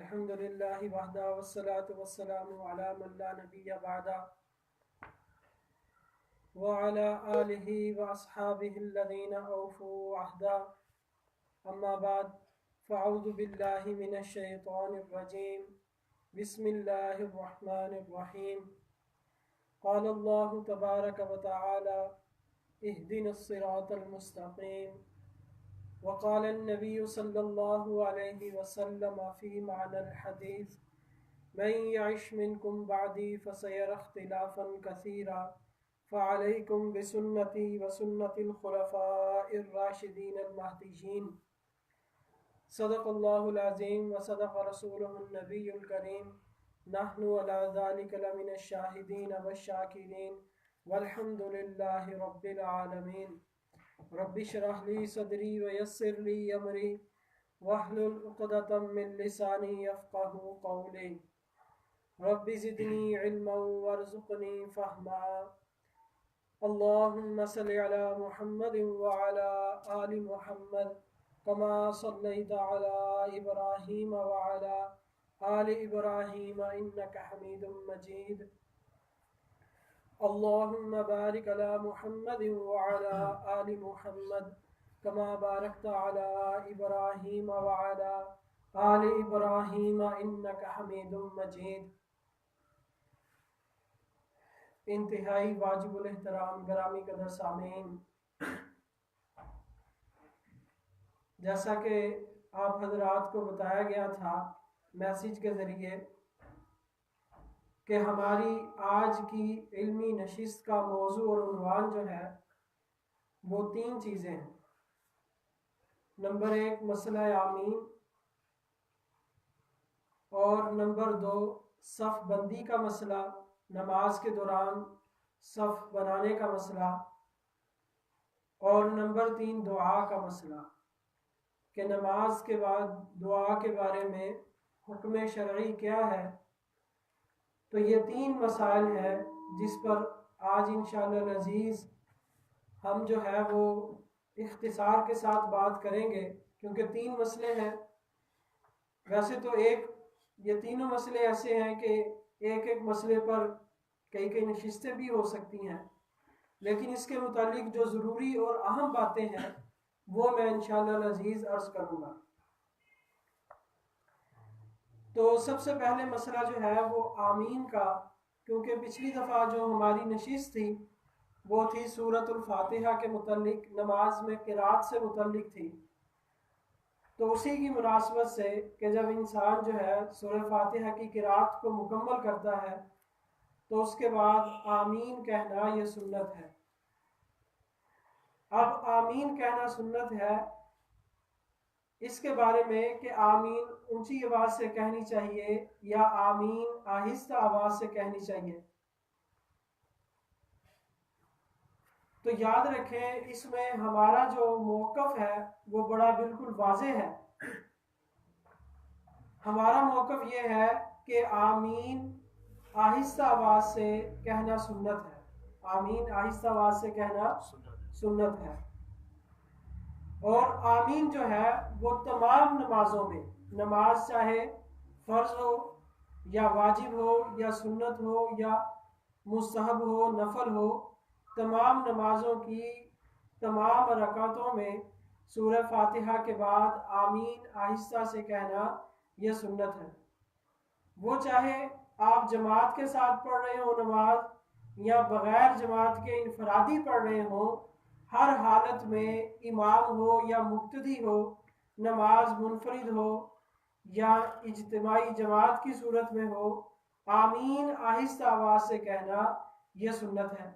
अल्हम्दुलिल्लाहि वहदा वस्सलातु वस्सलामु अला मन ला नबिय्य बअदा व अला आलिहि व अस्हाबिहि अल्लज़ीना औफू अहदा अम्मा बाद फ़अऊज़ु बिल्लाहि मिनश शैतानिर रजीम बिस्मिल्लाहिर रहमानिर रहीम क़ाल अल्लाहु तबारक व तआला इहदिनस सिरातल मुस्तक़ीम वक़ाल नबी सल्लल्लाहु अलैहि वसल्लम फ़ी मानल हदीस मन यइश मिनकुम बअदी फसयरा इख्तिलाफन कसीरा फ़अलैकुम बिसुन्नती व सुन्नतिल खुलफ़ाइर राशिदीन अल महदीयीन सदक़ल्लाहुल अज़ीम व सदक़ रसूलुहुन नबियुल करीम नहनु अला ज़ालिका लमिनश शाहिदीन वश्शाकिरीन वल्हम्दुलिल्लाहि रब्बिल आलमीन। रब्बि श्रह ली सदरी व यस्सिर ली अमरी वहलुल उक़दतम मिन लिसानी यफ़क़हू क़ौली रब्बि ज़िदनी इल्मन वरज़ुक़नी फ़हमा। अल्लाहुम्मा सल्लि अला मुहम्मदिन व अला आलि मुहम्मद कमा सल्लैता अला इब्राहीम व अला आलि इब्राहीम इन्नका हमीदुम मजीद। अल्लाहुम्मा बारिक अला मुहम्मदिन व अला आलि मुहम्मद कमा बारकता अला इब्राहीम व अला आलि इब्राहीम इन्नका हमीदुम मजीद। इंतहाई वाजिबुल एहतराम ग्रामी कदर सामीन, जैसा कि आप हजरात को बताया गया था मैसेज के ज़रिए कि हमारी आज की इल्मी नशिस्त का मौजू और उन्वान जो है वो 3 चीज़ें हैं। नंबर 1 मसला आमीन, और नंबर 2 सफ़ बंदी का मसला, नमाज के दौरान सफ़ बनाने का मसला, और नंबर 3 दुआ का मसला कि नमाज के बाद दुआ के बारे में हुक्म शरई क्या है। तो ये 3 मसाइल हैं जिस पर आज इंशाअल्लाह अज़ीज़ हम जो है वो इख्तिसार के साथ बात करेंगे, क्योंकि 3 मसले हैं। वैसे तो ये तीनों मसले ऐसे हैं कि एक एक मसले पर कई कई नशिस्तें भी हो सकती हैं, लेकिन इसके मुतालिक जो ज़रूरी और अहम बातें हैं वो मैं इंशाअल्लाह अज़ीज़ अर्ज़ करूँगा। तो सबसे पहले मसला जो है वो आमीन का, क्योंकि पिछली दफ़ा जो हमारी नशिस्त थी वो थी सूरतुल फातिहा के मुतालिक, नमाज में क़िराअत से मुतालिक थी। तो उसी की मुनासबत से कि जब इंसान जो है सूरह फातिहा की क़िराअत को मुकम्मल करता है तो उसके बाद आमीन कहना ये सुन्नत है। अब आमीन कहना सुन्नत है, इसके बारे में कि आमीन ऊंची आवाज़ से कहनी चाहिए या आमीन आहिस्ता आवाज़ से कहनी चाहिए। तो याद रखें, इसमें हमारा जो मौक़िफ़ है वो बड़ा बिल्कुल वाज़ेह है। हमारा मौक़िफ़ ये है कि आमीन आहिस्ता आवाज़ से कहना सुन्नत है। आमीन आहिस्ता आवाज़ से कहना सुन्नत है। और आमीन जो है वो तमाम नमाजों में, नमाज चाहे फ़र्ज़ हो या वाजिब हो या सुन्नत हो या मुस्तहब हो, नफल हो, तमाम नमाजों की तमाम रकातों में सूरह फातिहा के बाद आमीन आहिस्ता से कहना यह सुन्नत है। वो चाहे आप जमात के साथ पढ़ रहे हो नमाज या बग़ैर जमात के इनफरादी पढ़ रहे हो, हर हालत में इमाम हो या मुक्तदी हो, नमाज मुनफरिद हो या इज्तिमाई जमात की सूरत में हो, आमीन आहिस्ता आवाज़ से कहना यह सुन्नत है।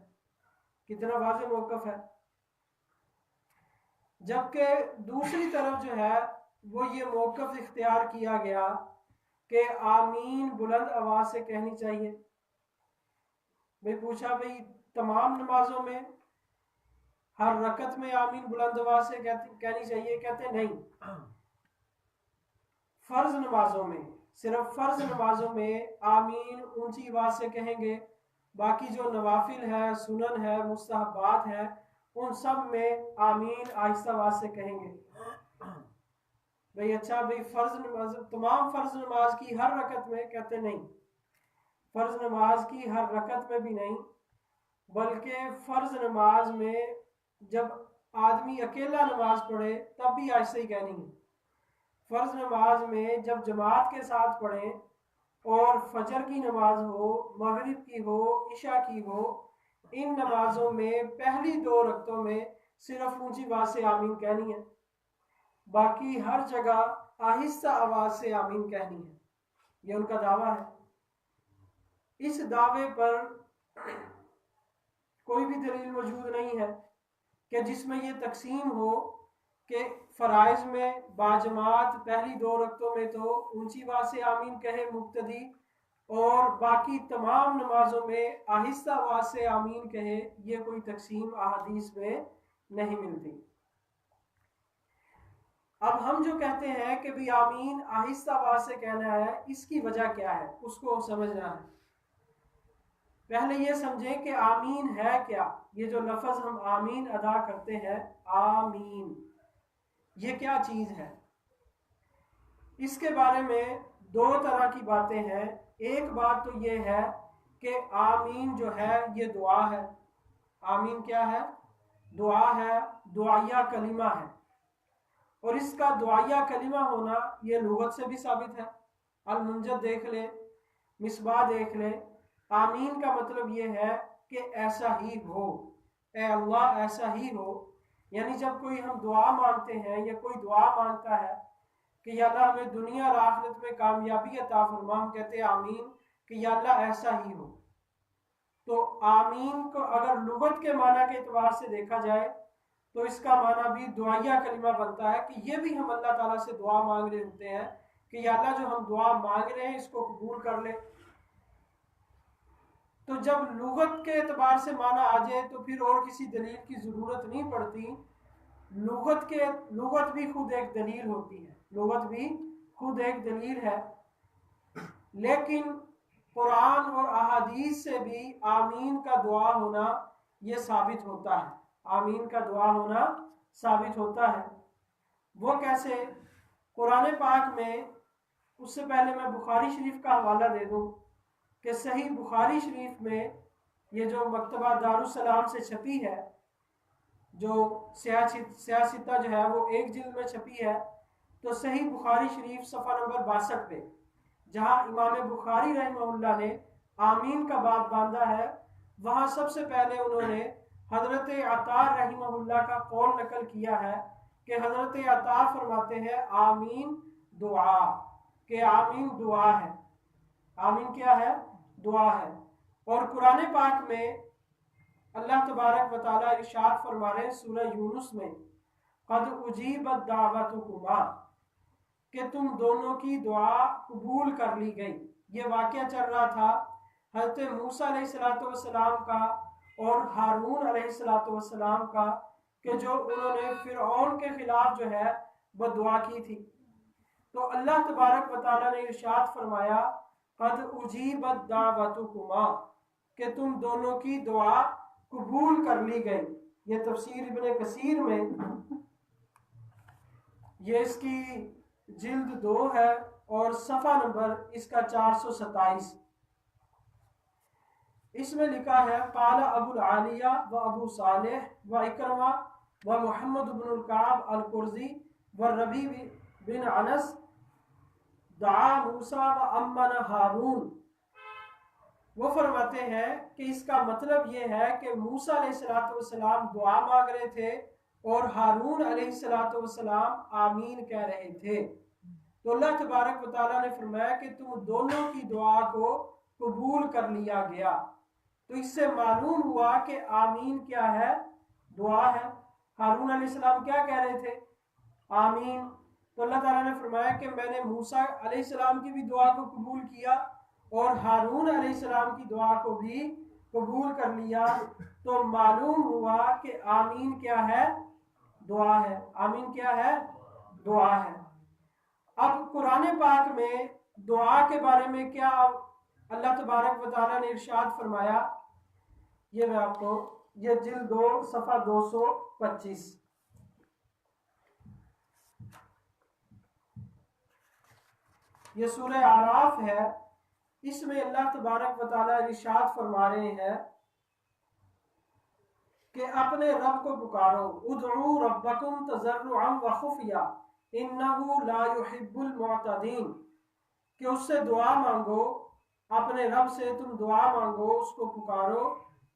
कितना वाज़ेह मौक़िफ़ है। जबकि दूसरी तरफ जो है वो ये मौक़िफ़ इख्तियार किया गया कि आमीन बुलंद आवाज़ से कहनी चाहिए। मैं पूछा भाई तमाम नमाजों में हर रकत में आमीन बुलंद आवाज़ से कहनी चाहिए? कहते नहीं, फ़र्ज़ नमाजों में, सिर्फ फ़र्ज़ नमाजों में आमीन ऊंची आवाज़ से कहेंगे। बाकी जो नवाफिल है, सुनन है, मुस्तहबात है, उन सब में आमीन आहिस्ता आवाज़ से कहेंगे। भाई अच्छा भाई फर्ज नमाज, तमाम फर्ज नमाज की हर रकत में, कहते नहीं, फर्ज नमाज की हर रकत में भी नहीं, बल्कि फर्ज नमाज में जब आदमी अकेला नमाज पढ़े तब भी ऐसे ही कहनी है। फर्ज नमाज में जब जमात के साथ पढ़े और फजर की नमाज हो, मगरिब की हो, इशा की हो, इन नमाजों में पहली 2 रकतों में सिर्फ ऊंची आवाज से आमीन कहनी है, बाकी हर जगह आहिस्ता आवाज से आमीन कहनी है। ये उनका दावा है। इस दावे पर कोई भी दलील मौजूद नहीं है कि जिसमें ये तकसीम हो कि फ़राइज़ में बाजमात पहली 2 रकतों में तो ऊंची आवाज से आमीन कहे मुक्तदी, और बाकी तमाम नमाजों में आहिस्ता आवाज से आमीन कहे। ये कोई तकसीम अहादीस में नहीं मिलती। अब हम जो कहते हैं कि भी आमीन आहिस्ता आवाज से कहना है, इसकी वजह क्या है उसको समझना है। पहले ये समझें कि आमीन है क्या। ये जो लफ्ज हम आमीन अदा करते हैं, आमीन, ये क्या चीज है। इसके बारे में 2 तरह की बातें हैं। एक बात तो ये है कि आमीन जो है ये दुआ है। आमीन क्या है? दुआ है, दुआया कलिमा है। और इसका दुआया कलिमा होना ये लुगत से भी साबित है। अल-मुंजद देख ले, मिसबाह देख ले। आमीन का मतलब ये है कि ऐसा ही हो, ए अल्लाह ऐसा ही हो। यानी जब कोई हम दुआ मांगते हैं या कोई दुआ मांगता है कि या अल्लाह हमें दुनिया और आखिरत में कामयाबी अता फरमा, हम कहते हैं आमीन कि या अल्लाह ऐसा ही हो। तो आमीन को अगर लुगत के माना के एतबार से देखा जाए तो इसका माना भी दुआया कलिमा बनता है कि ये भी हम अल्लाह ताला से दुआ मांग रहे होते हैं कि या अल्लाह जो हम दुआ मांग रहे हैं इसको कबूल कर ले। तो जब लुगत के एतबार से माना आ जाए तो फिर और किसी दलील की जरूरत नहीं पड़ती। लुगत भी खुद एक दलील होती है, लुगत भी खुद एक दलील है। लेकिन कुरान और अहादीस से भी आमीन का दुआ होना ये साबित होता है। आमीन का दुआ होना साबित होता है। वो कैसे? कुरान पाक में, उससे पहले मैं बुखारी शरीफ का हवाला दे दूं कि सही बुखारी शरीफ में, ये जो मकतबा दारुस्सलाम से छपी है, जो सियासिता जो है वो एक जिल्द में छपी है, तो सही बुखारी शरीफ सफ़ा नंबर 62 पे जहां इमाम बुखारी रहमहुल्लाह ने आमीन का बाब बांधा है, वहां सबसे पहले उन्होंने हजरत अतार रहमहुल्लाह का कौल नकल किया है कि हजरत अतार फरमाते हैं आमीन दुआ, कि आमीन दुआ है। आमीन क्या है? दुआ है। और कुरान पाक में अल्लाह तबारक व तआला इरशाद फरमा रहे हैं सूरह यूनुस में, कद उजीबत दावतुकुमा, कि तुम दोनों की दुआ कबूल कर ली गई। ये वाक़या चल रहा था हज़रत मूसा अलैहिस्सलाम का और हारून अलैहिस्सलाम का, कि जो उन्होंने फिरऔन के खिलाफ जो है वो दुआ की थी। तो अल्लाह तबारक व तआला ने इरशाद फरमाया कद उजीबत दावतुकुमा, कि तुम दोनों की दुआ कबूल कर ली गई। ये तफसीर इब्ने कसीर में, ये इसकी जिल्द 2 है और सफ़ा नंबर इसका 427। इसमें लिखा है काला अबुल आलिया व अबू सालेह व इकरमा व मोहम्मद इब्नुल काब अल कुर्जी व रबी बिन अनस दुआ मूसा व अम्मन हारून। वो फरमाते हैं कि इसका मतलब ये है कि मूसा अलैहिस्सलाम दुआ मांग रहे थे और हारून अलैहिस्सलाम आमीन कह रहे थे। तो अल्लाह तबारक व तआला ने फरमाया कि तुम दोनों की दुआ को कबूल कर लिया गया। तो इससे मालूम हुआ कि आमीन क्या है? दुआ है। हारून अलैहिस्सलाम क्या कह रहे थे? आमीन। तो अल्लाह ताला ने फरमाया कि मैंने मूसा अलैहिस्सलाम की भी दुआ को कबूल किया और हारून अलैहिस्सलाम की दुआ को भी कबूल कर लिया। तो मालूम हुआ कि आमीन क्या है? दुआ है। आमीन क्या है? दुआ है। अब कुरान पाक में दुआ के बारे में क्या अल्लाह तबारक व तआला ने इरशाद फरमाया, ये मैं आपको, ये जिल्द 2 सफ़ा 225। ये सूरह आराफ है। इसमें अल्लाह तबारक व तआला इरशाद फरमा रहे हैं कि अपने रब को पुकारो, उदऊ रब्बकुम तज़र्रुअन व खुफिया इन्नहु ला युहिब्बुल मुअतदीन, कि उससे दुआ मांगो, अपने रब से तुम दुआ मांगो, उसको पुकारो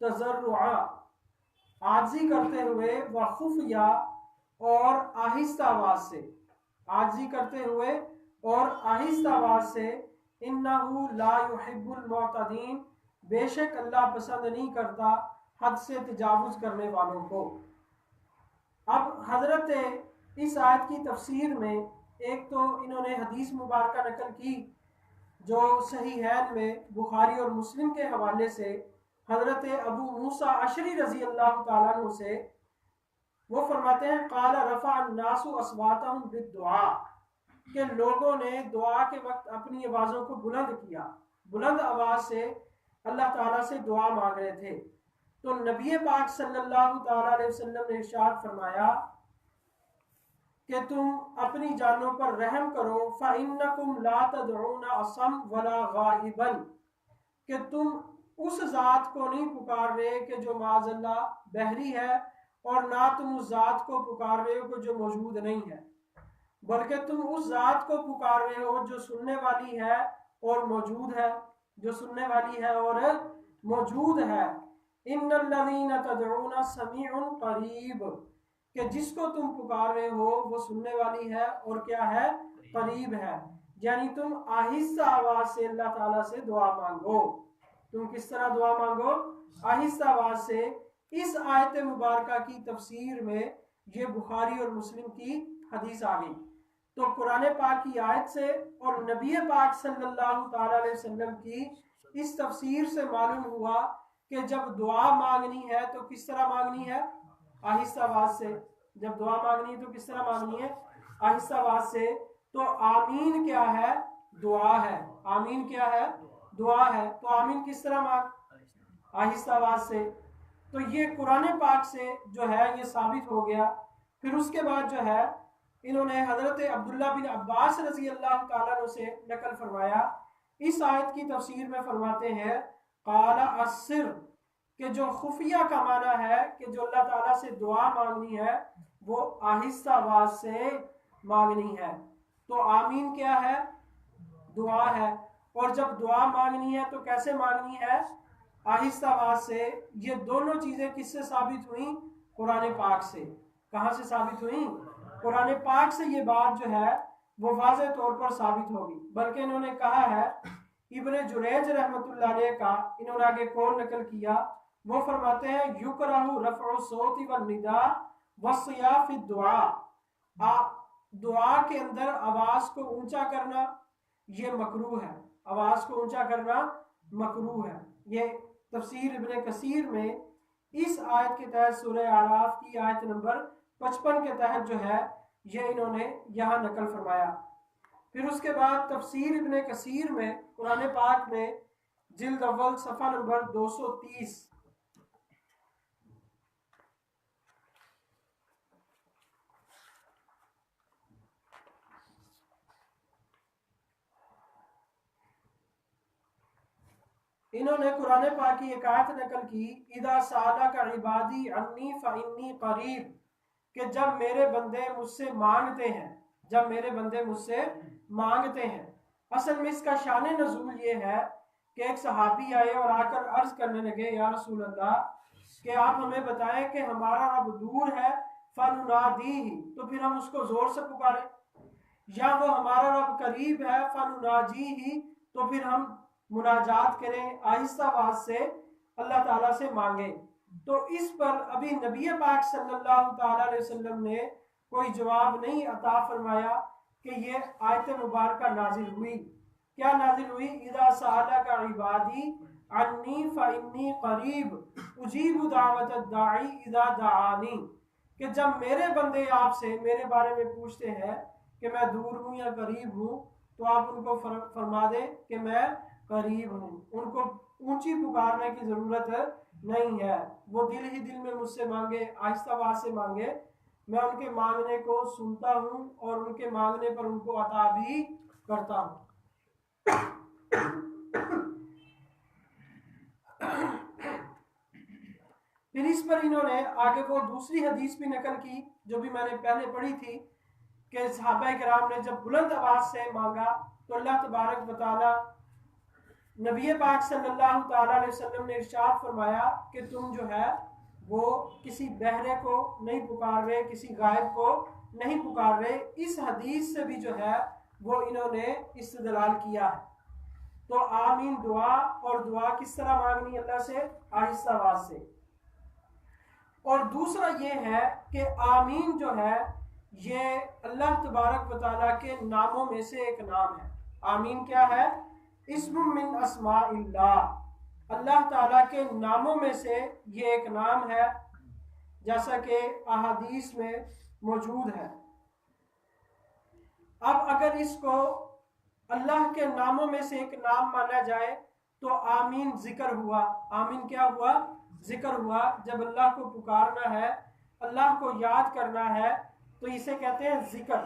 तज़र्रुआ, आजी करते हुए, व खुफिया, और आहिस्ता आवाज से, आजी करते हुए और आहिस्ता आवाज से, इन्नहु ला युहिब्बुल मुअतदीन, बेशक अल्लाह पसंद नहीं करता हद से तजावुज करने वालों को। अब हजरत इस आयत की तफसीर में एक तो इन्होंने हदीस मुबारक नकल की जो सहीहैन में बुखारी और मुस्लिम के हवाले से हजरत अबू मूसा अशरी रजी अल्लाह ताला अन्हु से, वो फरमाते हैं काल रफा अन्नासु अस्वातहुम बिद्दुआ, कि लोगों ने दुआ के वक्त अपनी आवाज़ों को बुलंद किया, बुलंद आवाज़ से अल्लाह ताला से दुआ मांग रहे थे। तो नबी पाक सल्लल्लाहु ताला अलैहि वसल्लम ने इरशाद फरमाया कि तुम अपनी जानों पर रहम करो, फ़इन्नकुम ला तदऊना असम वला गाइबन, कि तुम उस ज़ात को नहीं पुकार रहे कि जो माज़अल्लाह बहरी है, और ना तुम उस ज़ात को पुकार रहे हो कि जो मौजूद नहीं है, बल्कि तुम उस ज़ात को पुकार रहे हो जो सुनने वाली है और मौजूद है, जो सुनने वाली है और मौजूद है। इन्नल्लज़ीना तदऊना समीउन करीब, कि जिसको तुम पुकार रहे हो वो सुनने वाली है और क्या है, करीब है। यानी तुम आहिस्ता आवाज से अल्लाह ताला से दुआ मांगो। तुम किस तरह दुआ मांगो? आहिस्ता आवाज से। इस आयत मुबारका की तफसीर में ये बुखारी और मुस्लिम की हदीस आ गई। तो कुरान पाक की आयत से और नबी पाक सल्लल्लाहु ताला अलैहि वसल्लम की इस तफसीर से मालूम हुआ कि जब दुआ मांगनी है तो किस तरह मांगनी है? आहिस्ता आवाज से। जब दुआ मांगनी है तो किस तरह मांगनी है? आहिस्ता आवाज से। तो आमीन क्या है? दुआ है। आमीन क्या है? दुआ है। तो आमीन किस तरह मांग? आहिस्ता आवाज से। तो ये कुरान पाक से जो है ये साबित हो गया। फिर उसके बाद जो है इन्होंने हजरत अब्दुल्ला बिन अब्बास रजी अल्लाह ताला अन्हु से नकल फरमाया। इस आयत की तफसीर में फरमाते हैं काला अस्सिर, कि जो खुफिया का माना है कि जो अल्लाह ताला से दुआ मांगनी है वो आहिस्ता आवाज से मांगनी है। तो आमीन क्या है? दुआ है। और जब दुआ मांगनी है तो कैसे मांगनी है? आहिस्ता आवाज से। ये दोनों चीजें किससे साबित हुई? कुरान पाक से। कहां से साबित हुई? कुरान पाक से ये बात जो है वो वाज़ेह तौर पर साबित होगी। बल्कि इन्होंने कहा है, इब्ने जुरैज रहमतुल्लाह अलैह का इन्होंने आगे कौल नकल किया, वो फरमाते हैं युकरहु रफ़उ सौती व निदा वस्या फी दुआ, दुआ के अंदर आवाज को ऊंचा करना ये मकरूह है। आवाज को ऊंचा करना मकरूह है। ये तफसीर इब्ने कसीर में इस आयत के तहत सूरह आराफ की आयत नंबर 55 के तहत जो है ये इन्होंने यहाँ नकल फरमाया। फिर उसके बाद तफसीर इब्ने कसीर में कुरान पाक में जिल्द अव्वल सफ़ा नंबर 230 इन्होंने कुरान पाक की एक आयत नकल की, इदा साला का इबादी अन्नी फ़इन्नी करीब, कि जब मेरे बंदे मुझसे मांगते हैं, जब मेरे बंदे मुझसे मांगते हैं। असल में इसका शान नज़ूल ये है कि एक सहाबी आए और आकर अर्ज करने लगे, या रसूल अल्लाह, कि आप हमें बताएं कि हमारा रब दूर है फनुनादीही, तो फिर हम उसको जोर से पुकारें, या वो हमारा रब करीब है फनुनाजीही, तो फिर हम मुनाजात करें, आहिस्ता आवाज से अल्लाह ताला से मांगे। तो इस पर अभी नबी पाक सल्लल्लाहु ताला अलैहि वसल्लम ने कोई जवाब नहीं अता फरमाया कि ये आयत मुबारक नाजिल हुई। क्या नाजिल हुई? इदा साला का इबादी अन्नी फ़इन्नी करीब उजीबु दावत दाई इदा दाआनी, कि जब मेरे बंदे आपसे मेरे बारे में पूछते हैं कि मैं दूर हूँ या करीब हूँ, तो आप उनको फरमा दें कि मैं करीब हूँ। उनको ऊंची पुकारने की जरूरत नहीं है। वो दिल ही दिल में मुझसे मांगे, आहिस्ता आवाज से मांगे, मैं उनके मांगने को सुनता हूँ और उनके मांगने पर उनको अता भी करता हूँ। फिर इस पर इन्होंने आगे वो दूसरी हदीस भी नकल की जो भी मैंने पहले पढ़ी थी कि सहाबा किराम ने जब बुलंद आवाज से मांगा तो अल्लाह तबारक व तआला नबी पाक सल्लल्लाहु अलैहि वसल्लम ने इरशाद फरमाया कि तुम जो है वो किसी बहरे को नहीं पुकार रहे, किसी गायब को नहीं पुकार रहे। इस हदीस से भी जो है वो इन्होंने इस्तेदलाल किया है। तो आमीन दुआ, और दुआ किस तरह मांगनी अल्लाह से? आहिस्ता आवाज से। और दूसरा ये है कि आमीन जो है ये अल्लाह तबारक व तआला के नामों में से एक नाम है। आमीन क्या है? इस्म मिन अस्माइल्लाह, अल्लाह ताला के नामों में से ये एक नाम है, जैसा कि अहादीस में मौजूद है। अब अगर इसको अल्लाह के नामों में से एक नाम माना जाए तो आमीन जिक्र हुआ। आमीन क्या हुआ? जिक्र हुआ। जब अल्लाह को पुकारना है, अल्लाह को याद करना है, तो इसे कहते हैं जिक्र।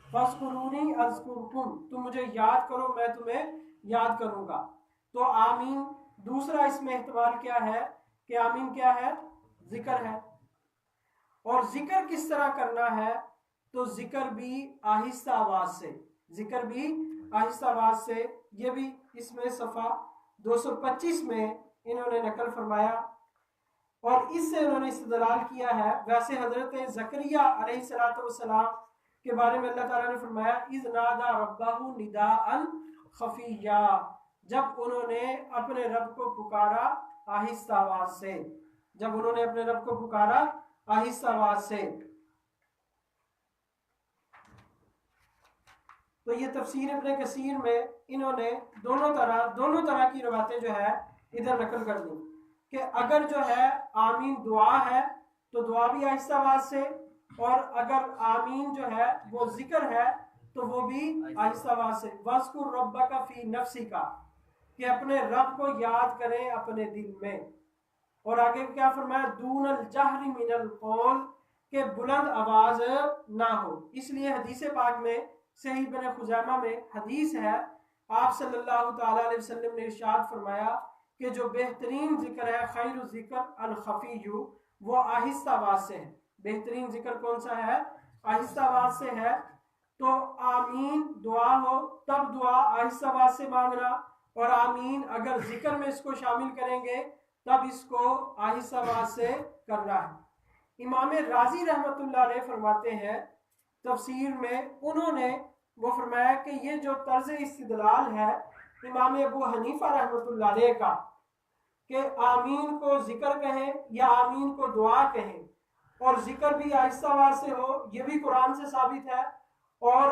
फस्कुरूनी अज़कुरकुम, तुम मुझे याद करो मैं तुम्हें याद करूंगा। तो आमीन दूसरा इसमें इस्तेमाल क्या है कि आमीन क्या है? जिक्र है। और जिक्र किस तरह करना है? तो जिक्र भी आहिस्ता आवाज से, जिक्र भी आहिस्ता आवाज से। ये भी इसमें सफ़ा 225 में इन्होंने नकल फरमाया और इससे उन्होंने इस्तेदलाल किया है। वैसे हजरत ज़करिया अलैहिस्सलाम के बारे में अल्लाह ताला ने फरमाया इज़ नादा रब्बहु निदाअन खफिया, जब उन्होंने अपने रब को पुकारा आहिस्ता आवाज से, जब उन्होंने अपने रब को पुकारा आहिस्ता आवाज से। तो ये तफसीर इब्ने कसीर में इन्होंने दोनों तरह की रवायतें जो है इधर नकल कर दी कि अगर जो है आमीन दुआ है तो दुआ भी आहिस्ता आवाज से, और अगर आमीन जो है वो जिक्र है तो वो भी आहिस्ता आवाज से। वज़कुर रब्बका फी नफ्सिका, कि अपने रब को याद करें अपने दिल में। और आगे क्या फरमाया? दूनल जहरी मिनल कौल, के बुलंद आवाज ना हो। इसलिए हदीस पाक में सही इब्ने खुज़ैमा में हदीस है, आप सल्लल्लाहु अलैहि वसल्लम ने इरशाद फरमाया कि जो बेहतरीन जिक्र है खैरु जिक्र अल खफीयु, वो आहिस्ता आवाज से है। बेहतरीन जिक्र कौन सा है? आहिस्ता आवाज से है। तो आमीन दुआ हो तब दुआ आहिस्ता आवाज से मांगना, और आमीन अगर जिक्र में इसको शामिल करेंगे तब इसको आहिस्ता आवाज से करना है। इमाम राजी रहमतुल्लाह अलैह फरमाते हैं तफसीर में, उन्होंने वो फरमाया कि ये जो तर्ज इस्तिदलाल है इमाम अबू हनीफा रहमतुल्लाह अलैह का, कि आमीन को जिक्र कहें या आमीन को दुआ कहें, और जिक्र भी आहिस्ता आवाज से हो, ये भी कुरान से साबित है, और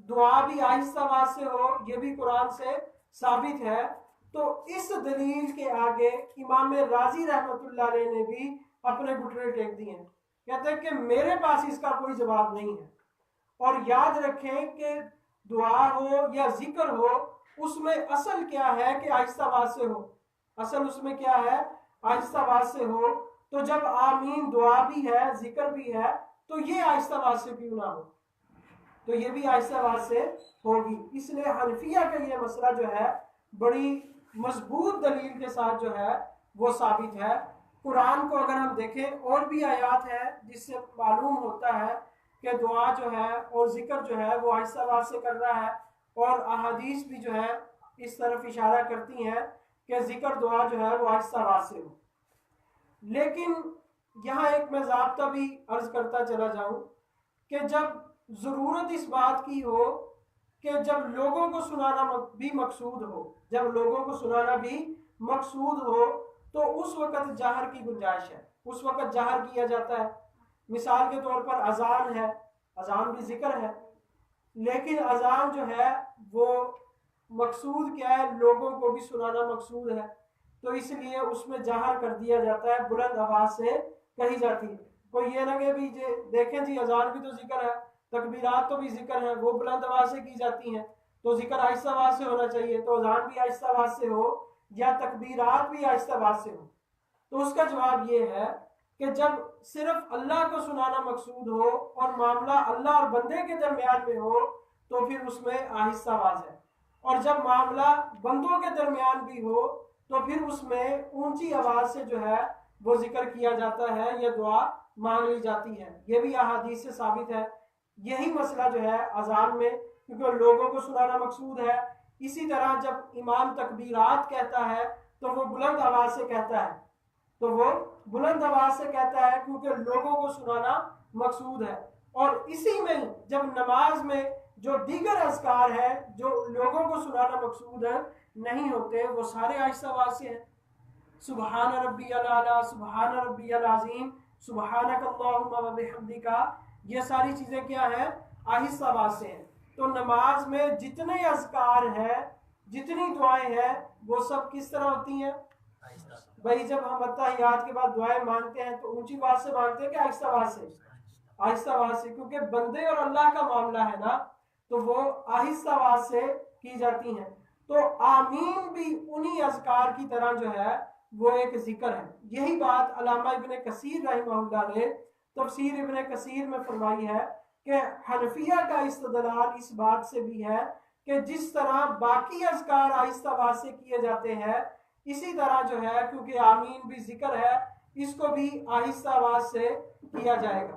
दुआ भी आहिस्ता आवाज से हो, ये भी कुरान से साबित है। तो इस दलील के आगे इमाम राजी रहमतुल्लाह अलैह ने भी अपने घुटने टेक दिए हैं। कहते हैं कि मेरे पास इसका कोई जवाब नहीं है। और याद रखें कि दुआ हो या जिक्र हो, उसमें असल क्या है कि आहिस्ता आवाज से हो। असल उसमें क्या है? आहिस्ता आवाज से हो। तो जब आमीन दुआ भी है जिक्र भी है, तो ये आहिस्ता आवाज से क्यों ना हो? तो ये भी आहिस्ता आवाज से होगी। इसलिए हनफिया का ये मसला जो है बड़ी मजबूत दलील के साथ जो है वो साबित है। कुरान को अगर हम देखें, और भी आयात है जिससे मालूम होता है कि दुआ जो है और जिक्र जो है वो आहिस्ता आवाज से कर रहा है, और अहादीस भी जो है इस तरफ इशारा करती हैं कि जिक्र दुआ जो है वो आहिस्ता आवाज से हो। लेकिन यहाँ एक मैं ज़ाब्ता भी अर्ज करता चला जाऊं कि जब ज़रूरत इस बात की हो कि जब लोगों को सुनाना भी मकसूद हो, जब लोगों को सुनाना भी मकसूद हो, तो उस वक़्त जाहर की गुंजाइश है, उस वक़्त जाहर किया जाता है। मिसाल के तौर पर अजान है, अजान भी जिक्र है, लेकिन अजान जो है वो मकसूद क्या है? लोगों को भी सुनाना मकसूद है, तो इसलिए उसमें जाहर कर दिया जाता है, बुलंद आवाज से कही जाती है। कोई ये ना कि भी देखें जी अजान भी तो जिक्र है, तकबीरात तो भी जिक्र है, वो बुलंद आवाज से की जाती हैं, तो जिक्र आहिस्ता आवाज से होना चाहिए। तो अजान भी आहिस्ता आवाज से हो या तकबीरात भी आहिस्ता आवाज से हो। तो उसका जवाब ये है कि जब सिर्फ अल्लाह को सुनाना मकसूद हो और मामला अल्लाह और बंदे के दरमियान में हो, तो फिर उसमें आहिस्ता आवाज है। और जब मामला बंदों के दरमियान भी हो तो फिर उसमें ऊंची आवाज से जो है वो जिक्र किया जाता है या दुआ मांग ली जाती है। ये भी अहादीस से साबित है। यही मसला जो है अजान में, क्योंकि लोगों को सुनाना मकसूद है, इसी तरह जब इमाम तकबीरात कहता है तो वो बुलंद आवाज से कहता है, तो वो बुलंद आवाज से कहता है क्योंकि लोगों को सुनाना मकसूद है। और इसी में जब नमाज में जो दीगर अज़कार है जो लोगों को सुनाना मकसूद है नहीं होते, वो सारे आहिस्ता आवाज से हैं। सुबहान रब्बियल आला, सुबहान रब्बियल अज़ीम, सुबहानक अल्लाहुम्मा व बिहम्दिका, ये सारी चीजें क्या है? आहिस्ता आवाज से हैं। तो नमाज में जितने अज़कार हैं, जितनी दुआएं हैं, वो सब किस तरह होती हैं भाई? जब हम अत्तहियात के बाद दुआएं मांगते हैं तो ऊंची आवाज से मांगते हैं कि आहिस्ता आवाज से? आहिस्ता आवाज से, क्योंकि बंदे और अल्लाह का मामला है ना, तो वो आहिस्ता आवाज से की जाती हैं। तो आमीन भी उन्हीं अज़कार की तरह जो है वो एक जिक्र है। यही बात अल्लामा इब्ने कसीर रहमहुल्लाह ने तफसीर इब्ने कसीर में फरमाई है कि हनफिया का इस्तदलाल इस बात से भी है कि जिस तरह बाकी अज़कार आहिस्ता आवाज से किए जाते हैं, इसी तरह जो है क्योंकि आमीन भी जिक्र है, इसको भी आहिस्ता आवाज से किया जाएगा।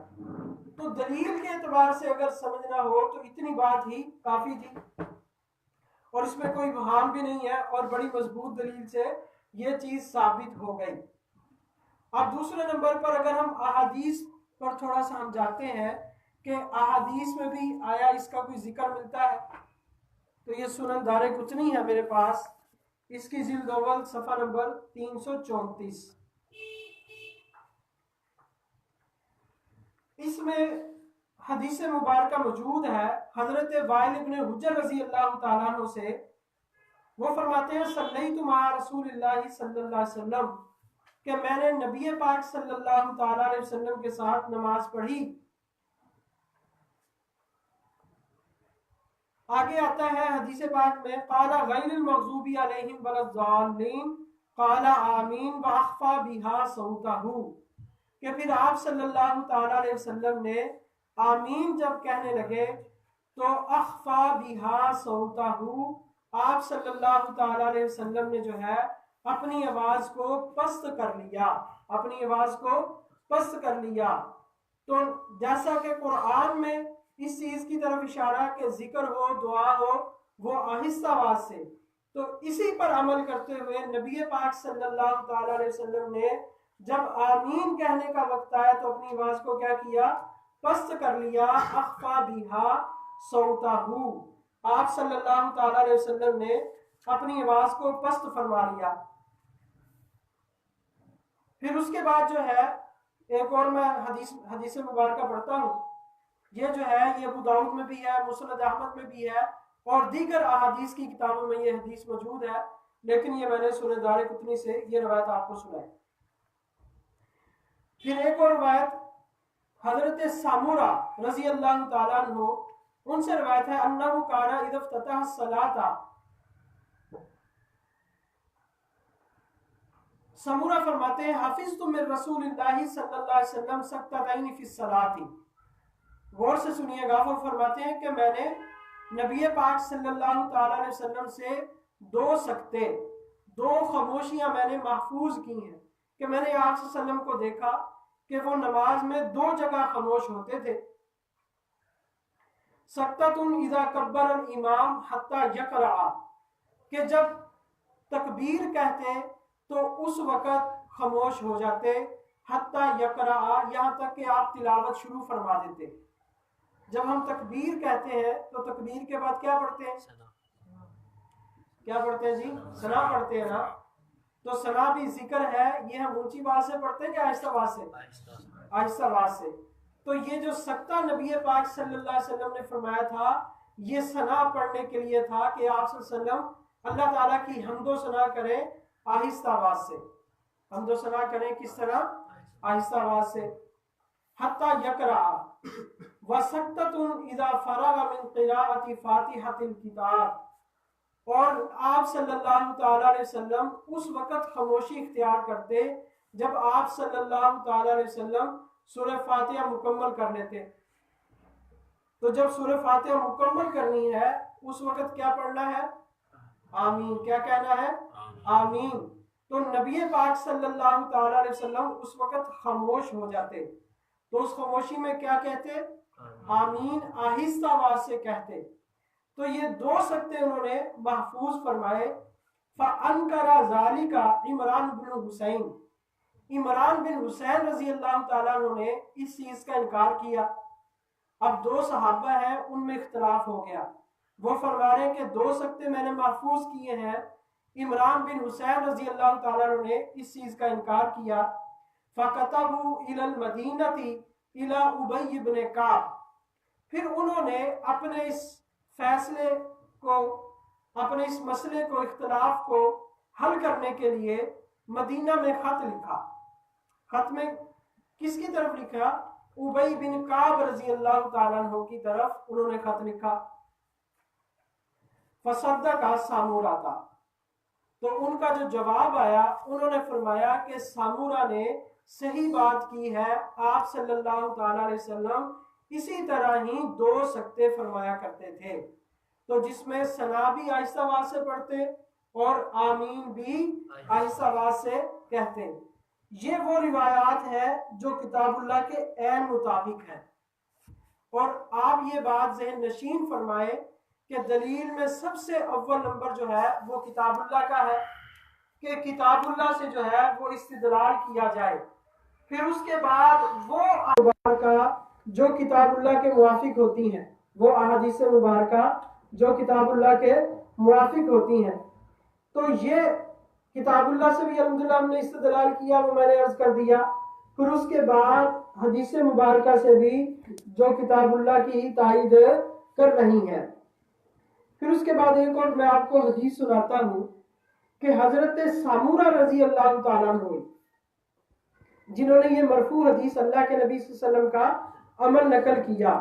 तो दलील के एतबार से अगर समझना हो तो इतनी बात ही काफी थी और इसमें कोई वहाम भी नहीं है और बड़ी मजबूत दलील से ये चीज साबित हो गई। अब दूसरे नंबर पर अगर हम अहादीस पर थोड़ा सा हम जाते हैं कि अहादीस में भी आया इसका कोई जिक्र मिलता है, तो ये सुनन दारे कुतनी है मेरे पास, इसकी जिल्द अव्वल सफा नंबर 334। इसमें हदीस मुबारका मौजूद है हजरत वाइल इब्ने हुजर रजी अल्लाह तआला अन्हु से। वो फरमाते हैं सल्लैतु मआ रसूलिल्लाहि सल्लल्लाहु अलैहि वसल्लम, कि मैंने नबी पाक सल्लल्लाहु तआला अलैहि वसल्लम के साथ नमाज पढ़ी। आगे आता है हदीस पाक में काला गैरिल मग़ज़ूबी अलैहिम वलद्दाल्लीन काला आमीन व अख़फ़ा बिहा सौतहू, कि फिर आप सल्लल्लाहु तआला अलैहि वसल्लम ने आमीन जब कहने लगे तो अख़फ़ा बिहा सौतहू, आप सल्लल्लाहु तआला अलैहि वसल्लम ने जो है अपनी आवाज को पस्त कर लिया, अपनी आवाज को पस्त कर लिया। तो जैसा कि कुरान में इस चीज की तरफ इशारा कि जिक्र हो, दुआ हो, वो आहिस्ता आवाज से, तो इसी पर अमल करते हुए नबी पाक सल्लल्लाहु तआला अलैहि वसल्लम ने जब आमीन कहने का वक्त आया तो अपनी आवाज को क्या किया? पस्त कर लिया। अख़फ़ा बिहा सौतहू, आप सल्लल्लाहु तआला अलैहि वसल्लम ने अपनी आवाज को पस्त फरमा लिया। फिर उसके बाद जो है एक और मैं हदीस मुबारका पढ़ता हूँ। ये जो है ये अबू दाऊद में भी है, मुस्नद अहमद में भी है और दीगर अहादीस की किताबों में ये हदीस मौजूद है, लेकिन ये मैंने सुने दारे कुतनी से ये रवायत आपको सुनाई। फिर एक और रवायत हजरत सामुरा रजी अल्लाह तआला अन्हु, उनसे रवायत है अन्नहु काना इज़ा इफ्ततह सलाता, समूरा फरमाते हैं हाफिज़तु मिन रसूलिल्लाहि सल्लल्लाहु अलैहि वसल्लम सक्ततैन फी सलाती। गौर से सुनिएगा, वो फरमाते हैं कि मैंने नबी पाक सल्लल्लाहु तआला अलैहि वसल्लम से दो सकते, दो खामोशियां मैंने महफूज की हैं कि मैंने आप सल्लल्लाहु अलैहि वसल्लम को देखा कि वो नमाज में दो जगह खामोश होते थे। सक्ततुन इज़ा कब्बर अल इमाम हत्ता यक़रा, कि जब तकबीर कहते तो उस वक़्त खामोश हो जाते, हत्ता यक़रा, यहाँ तक कि आप तिलावत शुरू फरमा देते। जब हम तकबीर कहते हैं तो तकबीर के बाद क्या पढ़ते हैं? क्या पढ़ते हैं जी? सना पढ़ते हैं ना। तो सना भी जिक्र है, ये हम ऊंची आवाज से पढ़ते हैं कि आहिस्ता आवाज से? आहिस्ता आवाज से। तो ये जो सक्ता नबी पाक सल्लल्लाहु अलैहि वसल्लम ने फरमाया था, ये सना पढ़ने के लिए था कि आप सल्लल्लाहु अलैहि वसल्लम अल्लाह ताला की हम्दो सना करें आहिस्ता आवाज से। हम्दो सना करें किस तरह? आहिस्ता आवाज से। हत्ता यक़रा वसक्ततुन इज़ा फरग़ मिन क़िराअति फ़ातिहतिल किताब, और आप सल्लल्लाहु तआला अलैहि वसल्लम उस वक़्त खामोशी इख्तियार करते जब आप सल्लल्लाहु तआला अलैहि वसल्लम सूरह फातिहा मुकम्मल कर लेते। तो जब सूरह फातिहा मुकम्मल करनी है उस वक़्त क्या पढ़ना है? आमीन। क्या कहना है? आमीन। तो नबी पाक सल्लल्लाहु ताला अलैहि वसल्लम उस वक्त खामोश हो जाते, तो उस खामोशी में क्या कहते? आमीन आहिस्ता आवाज से कहते। तो ये दो सकते उन्होंने महफूज फरमाए। फ़अनकरा ज़ालिका इमरान बिन हुसैन, इमरान बिन हुसैन रजी अल्लाह ताला अन्हु ने इस चीज का इनकार किया। अब दो सहाबा हैं, उनमें इख्तलाफ हो गया। वो फरमा रहे हैं कि दो सकते मैंने महफूज किए हैं, इमरान बिन हुसैन रजी अल्लाह ताला अन्हु ने इस चीज का इनकार किया। फ़कतबू इलल मदीनती इला उबई इब्न काब, फिर उन्होंने अपने इस फैसले को, अपने इस मसले को, इख्तलाफ को हल करने के लिए मदीना में खत लिखा। खत में किसकी तरफ लिखा? उबई बिन काब रजी अल्लाह ताला अन्हु की तरफ उन्होंने खत लिखा। फसद्दा का सामूरा था, तो उनका जो जवाब आया, उन्होंने फरमाया कि सामूरा ने सही बात की है, आप सल्लल्लाहु ताला अलैहि वसल्लम इसी तरह ही दो सकते फरमाया करते थे, तो जिसमें सना भी आहिस्ता आवाज से पढ़ते और आमीन भी आहिस्ता आवाज से कहते। ये वो रिवायात है जो किताबुल्लाह के ऐन मुताबिक है। और आप ये बात ज़हन नशीन फरमाए कि दलील में सबसे अव्वल नंबर जो है वो किताबुल्लाह का है, कि किताबुल्लाह से जो है वो इस्तिदलाल किया जाए। फिर उसके बाद वो का जो किताबुल्लाह के मुवाफिक होती हैं, वो अहादीस मुबारका जो किताबुल्लाह के मुवाफिक होती हैं। तो ये किताबुल्लाह से भी अल्हम्दुलिल्लाह हमने इस्तिदलाल किया, वो मैंने अर्ज कर दिया। फिर उसके बाद हदीस मुबारका से भी जो किताबुल्लाह की तायीद कर रही हैं। फिर उसके बाद एक और मैं आपको हदीस सुनाता हूँ कि हजरत सामूरा रजी अल्लाह ताला अन्हु, जिन्होंने ये मरफू हदीस अल्लाह के नबी सल्लल्लाहु अलैहि वसल्लम का अमल नकल किया,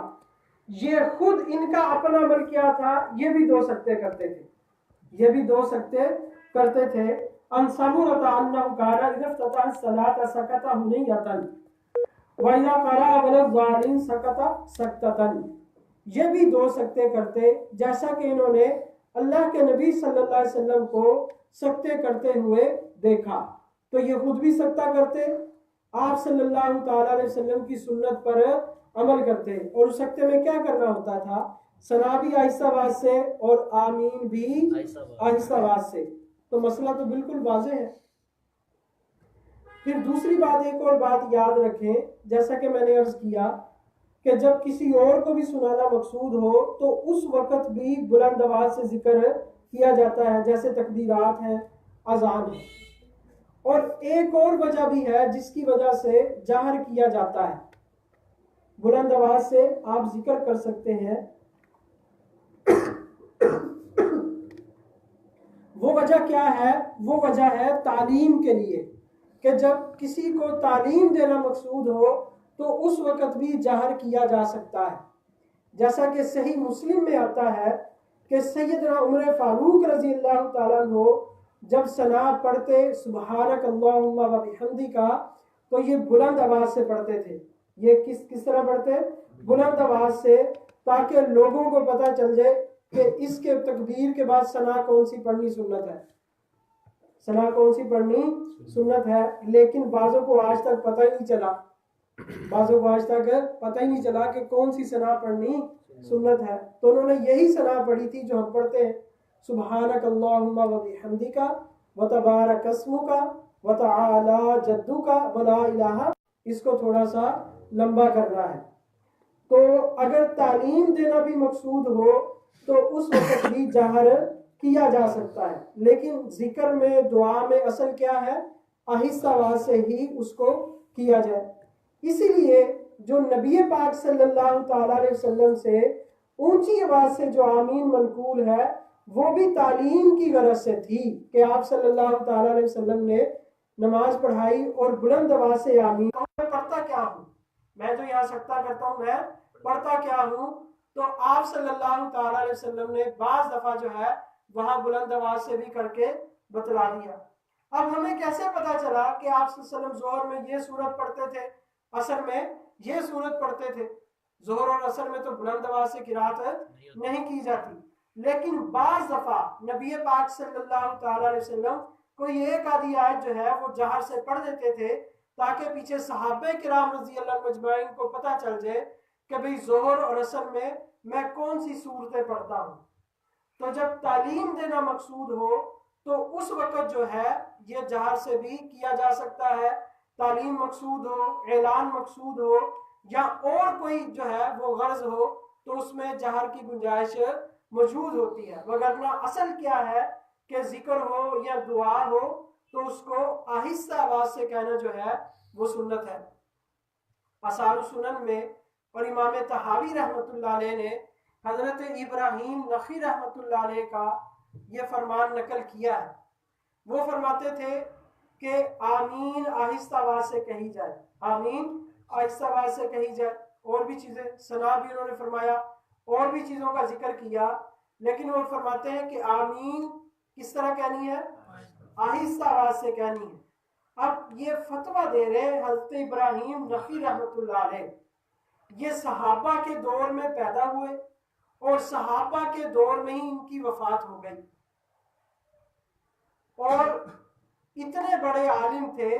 ये खुद इनका अपना अमल क्या था, ये भी दो सकते करते थे, ये भी दो सकते करते थे। अन सामूरा अन्नहु काना इज़ा फ़तह सलात सकता हुनैयतन व इज़ा क़रा वल ज़ालिन सकता सकततन, ये भी दो सकते करते, जैसा कि इन्होंने अल्लाह के नबी सल्लल्लाहु अलैहि वसल्लम को सकते करते हुए देखा। तो ये खुद भी सकता करते, आप सल्लल्लाहु ताला अलैहि वसल्लम की सुन्नत पर अमल करते। और उस सकते में क्या करना होता था? सना भी आहिस्ता आवाज से और आमीन भी आहिस्ता आवाज से। तो मसला तो बिल्कुल वाज़ेह है। फिर दूसरी बात, एक और बात याद रखें, जैसा कि मैंने अर्ज किया कि जब किसी और को भी सुनाना मकसूद हो तो उस वक्त भी बुलंद आवाज से जिक्र किया जाता है, जैसे तकबीरात हैं, अजान है। और एक और वजह भी है जिसकी वजह से जाहिर किया जाता है, बुलंद आवाज से आप जिक्र कर सकते हैं। वो वजह क्या है? वो वजह है तालीम के लिए, कि जब किसी को तालीम देना मकसूद हो तो उस वक्त भी जाहिर किया जा सकता है। जैसा कि सही मुस्लिम में आता है कि सैयदना उमर फारूक रजी अल्लाह ताला अन्हु जब सना पढ़ते सुबहानक अल्लाहुम्मा व बिहम्दिका, तो ये बुलंद आवाज से पढ़ते थे। ये किस तरह पढ़ते? बुलंद आवाज से, ताकि लोगों को पता चल जाए कि इसके तकबीर के बाद सना कौन सी पढ़नी सुन्नत है, सना कौन सी पढ़नी सुन्नत है। लेकिन बाज़ों को आज तक पता ही नहीं चला, बाज़ों को आज तक पता ही नहीं चला कि कौन सी सना पढ़नी सुन्नत है। तो उन्होंने यही सना पढ़ी थी जो हम पढ़ते हैं, सुबहानक अल्लाहुम्मा व बिहम्दिका व तबारक अस्मुका व तआला जद्दुका व ला इलाहा। इसको थोड़ा सा लंबा करना है। तो अगर तालीम देना भी मकसूद हो तो उस वक्त भी जाहिर किया जा सकता है, लेकिन जिक्र में, दुआ में असल क्या है? आहिस्ता आवाज से ही उसको किया जाए। इसीलिए जो नबी पाक सल्लल्लाहु ताला अलैहि वसल्लम से ऊंची आवाज से जो आमीन मनकूल है, वो भी तालीम की गरज से थी कि आप सल्लल्लाहु ताला अलैहि वसल्लम ने नमाज पढ़ाई और बुलंद आवाज से आमीन। मैं पढ़ता क्या हूँ? मैं तो यहाँ सकता करता हूँ, मैं पढ़ता क्या हूँ? तो आप सल्लल्लाहु ताला अलैहि वसल्लम ने बाज दफा जो है वहां बुलंद आवाज से भी करके बतला दिया। अब हमें कैसे पता चला कि आप सल्लल्लाहु अलैहि वसल्लम जोहर में ये सूरत पढ़ते थे, असर में ये सूरत पढ़ते थे? जोहर और असर में तो बुलंद आवाज से किरात नहीं की जाती। लेकिन बाज दफा नबी पाक सल्लल्लाहु अलैहि वसल्लम कोई एक आधी आयत जो है वो जहर से पढ़ देते थे, ताकि पीछे सहाबे किराम रजी अल्लाह मजमाइन को पता चल जाए कि भाई जोहर और असर में मैं कौन सी सूरतें पढ़ता हूँ। तो जब तालीम देना मकसूद हो तो उस वक़्त जो है ये जहर से भी किया जा सकता है। तालीम मकसूद हो, ऐलान मकसूद हो, या और कोई जो है वो गर्ज हो, तो उसमें जहर की गुंजाइश मौजूद होती है। वगरना असल क्या है कि जिक्र हो या दुआ हो तो उसको आहिस्ता आवाज से कहना जो है वो सुन्नत है। असार सुनन में और इमाम तहावी रहमतुल्लाह अलैह ने हजरत इब्राहीम नखी रहमतुल्लाह अलैह का ये फरमान नकल किया है। वो फरमाते थे कि आमीन आहिस्ता आवाज से कही जाए, आमीन आहिस्ता आवाज से कही जाए। और भी चीजें सना भी उन्होंने फरमाया, और भी चीजों का जिक्र किया, लेकिन वो फरमाते हैं कि आमीन किस तरह कहनी है, आहिस्ता आवाज से कहनी है। अब ये फतवा दे रहे हजरत इब्राहीम नखी रहमतुल्लाह अलैह, ये सहाबा के दौर में पैदा हुए और सहाबा के दौर में ही इनकी वफात हो गई, और इतने बड़े आलिम थे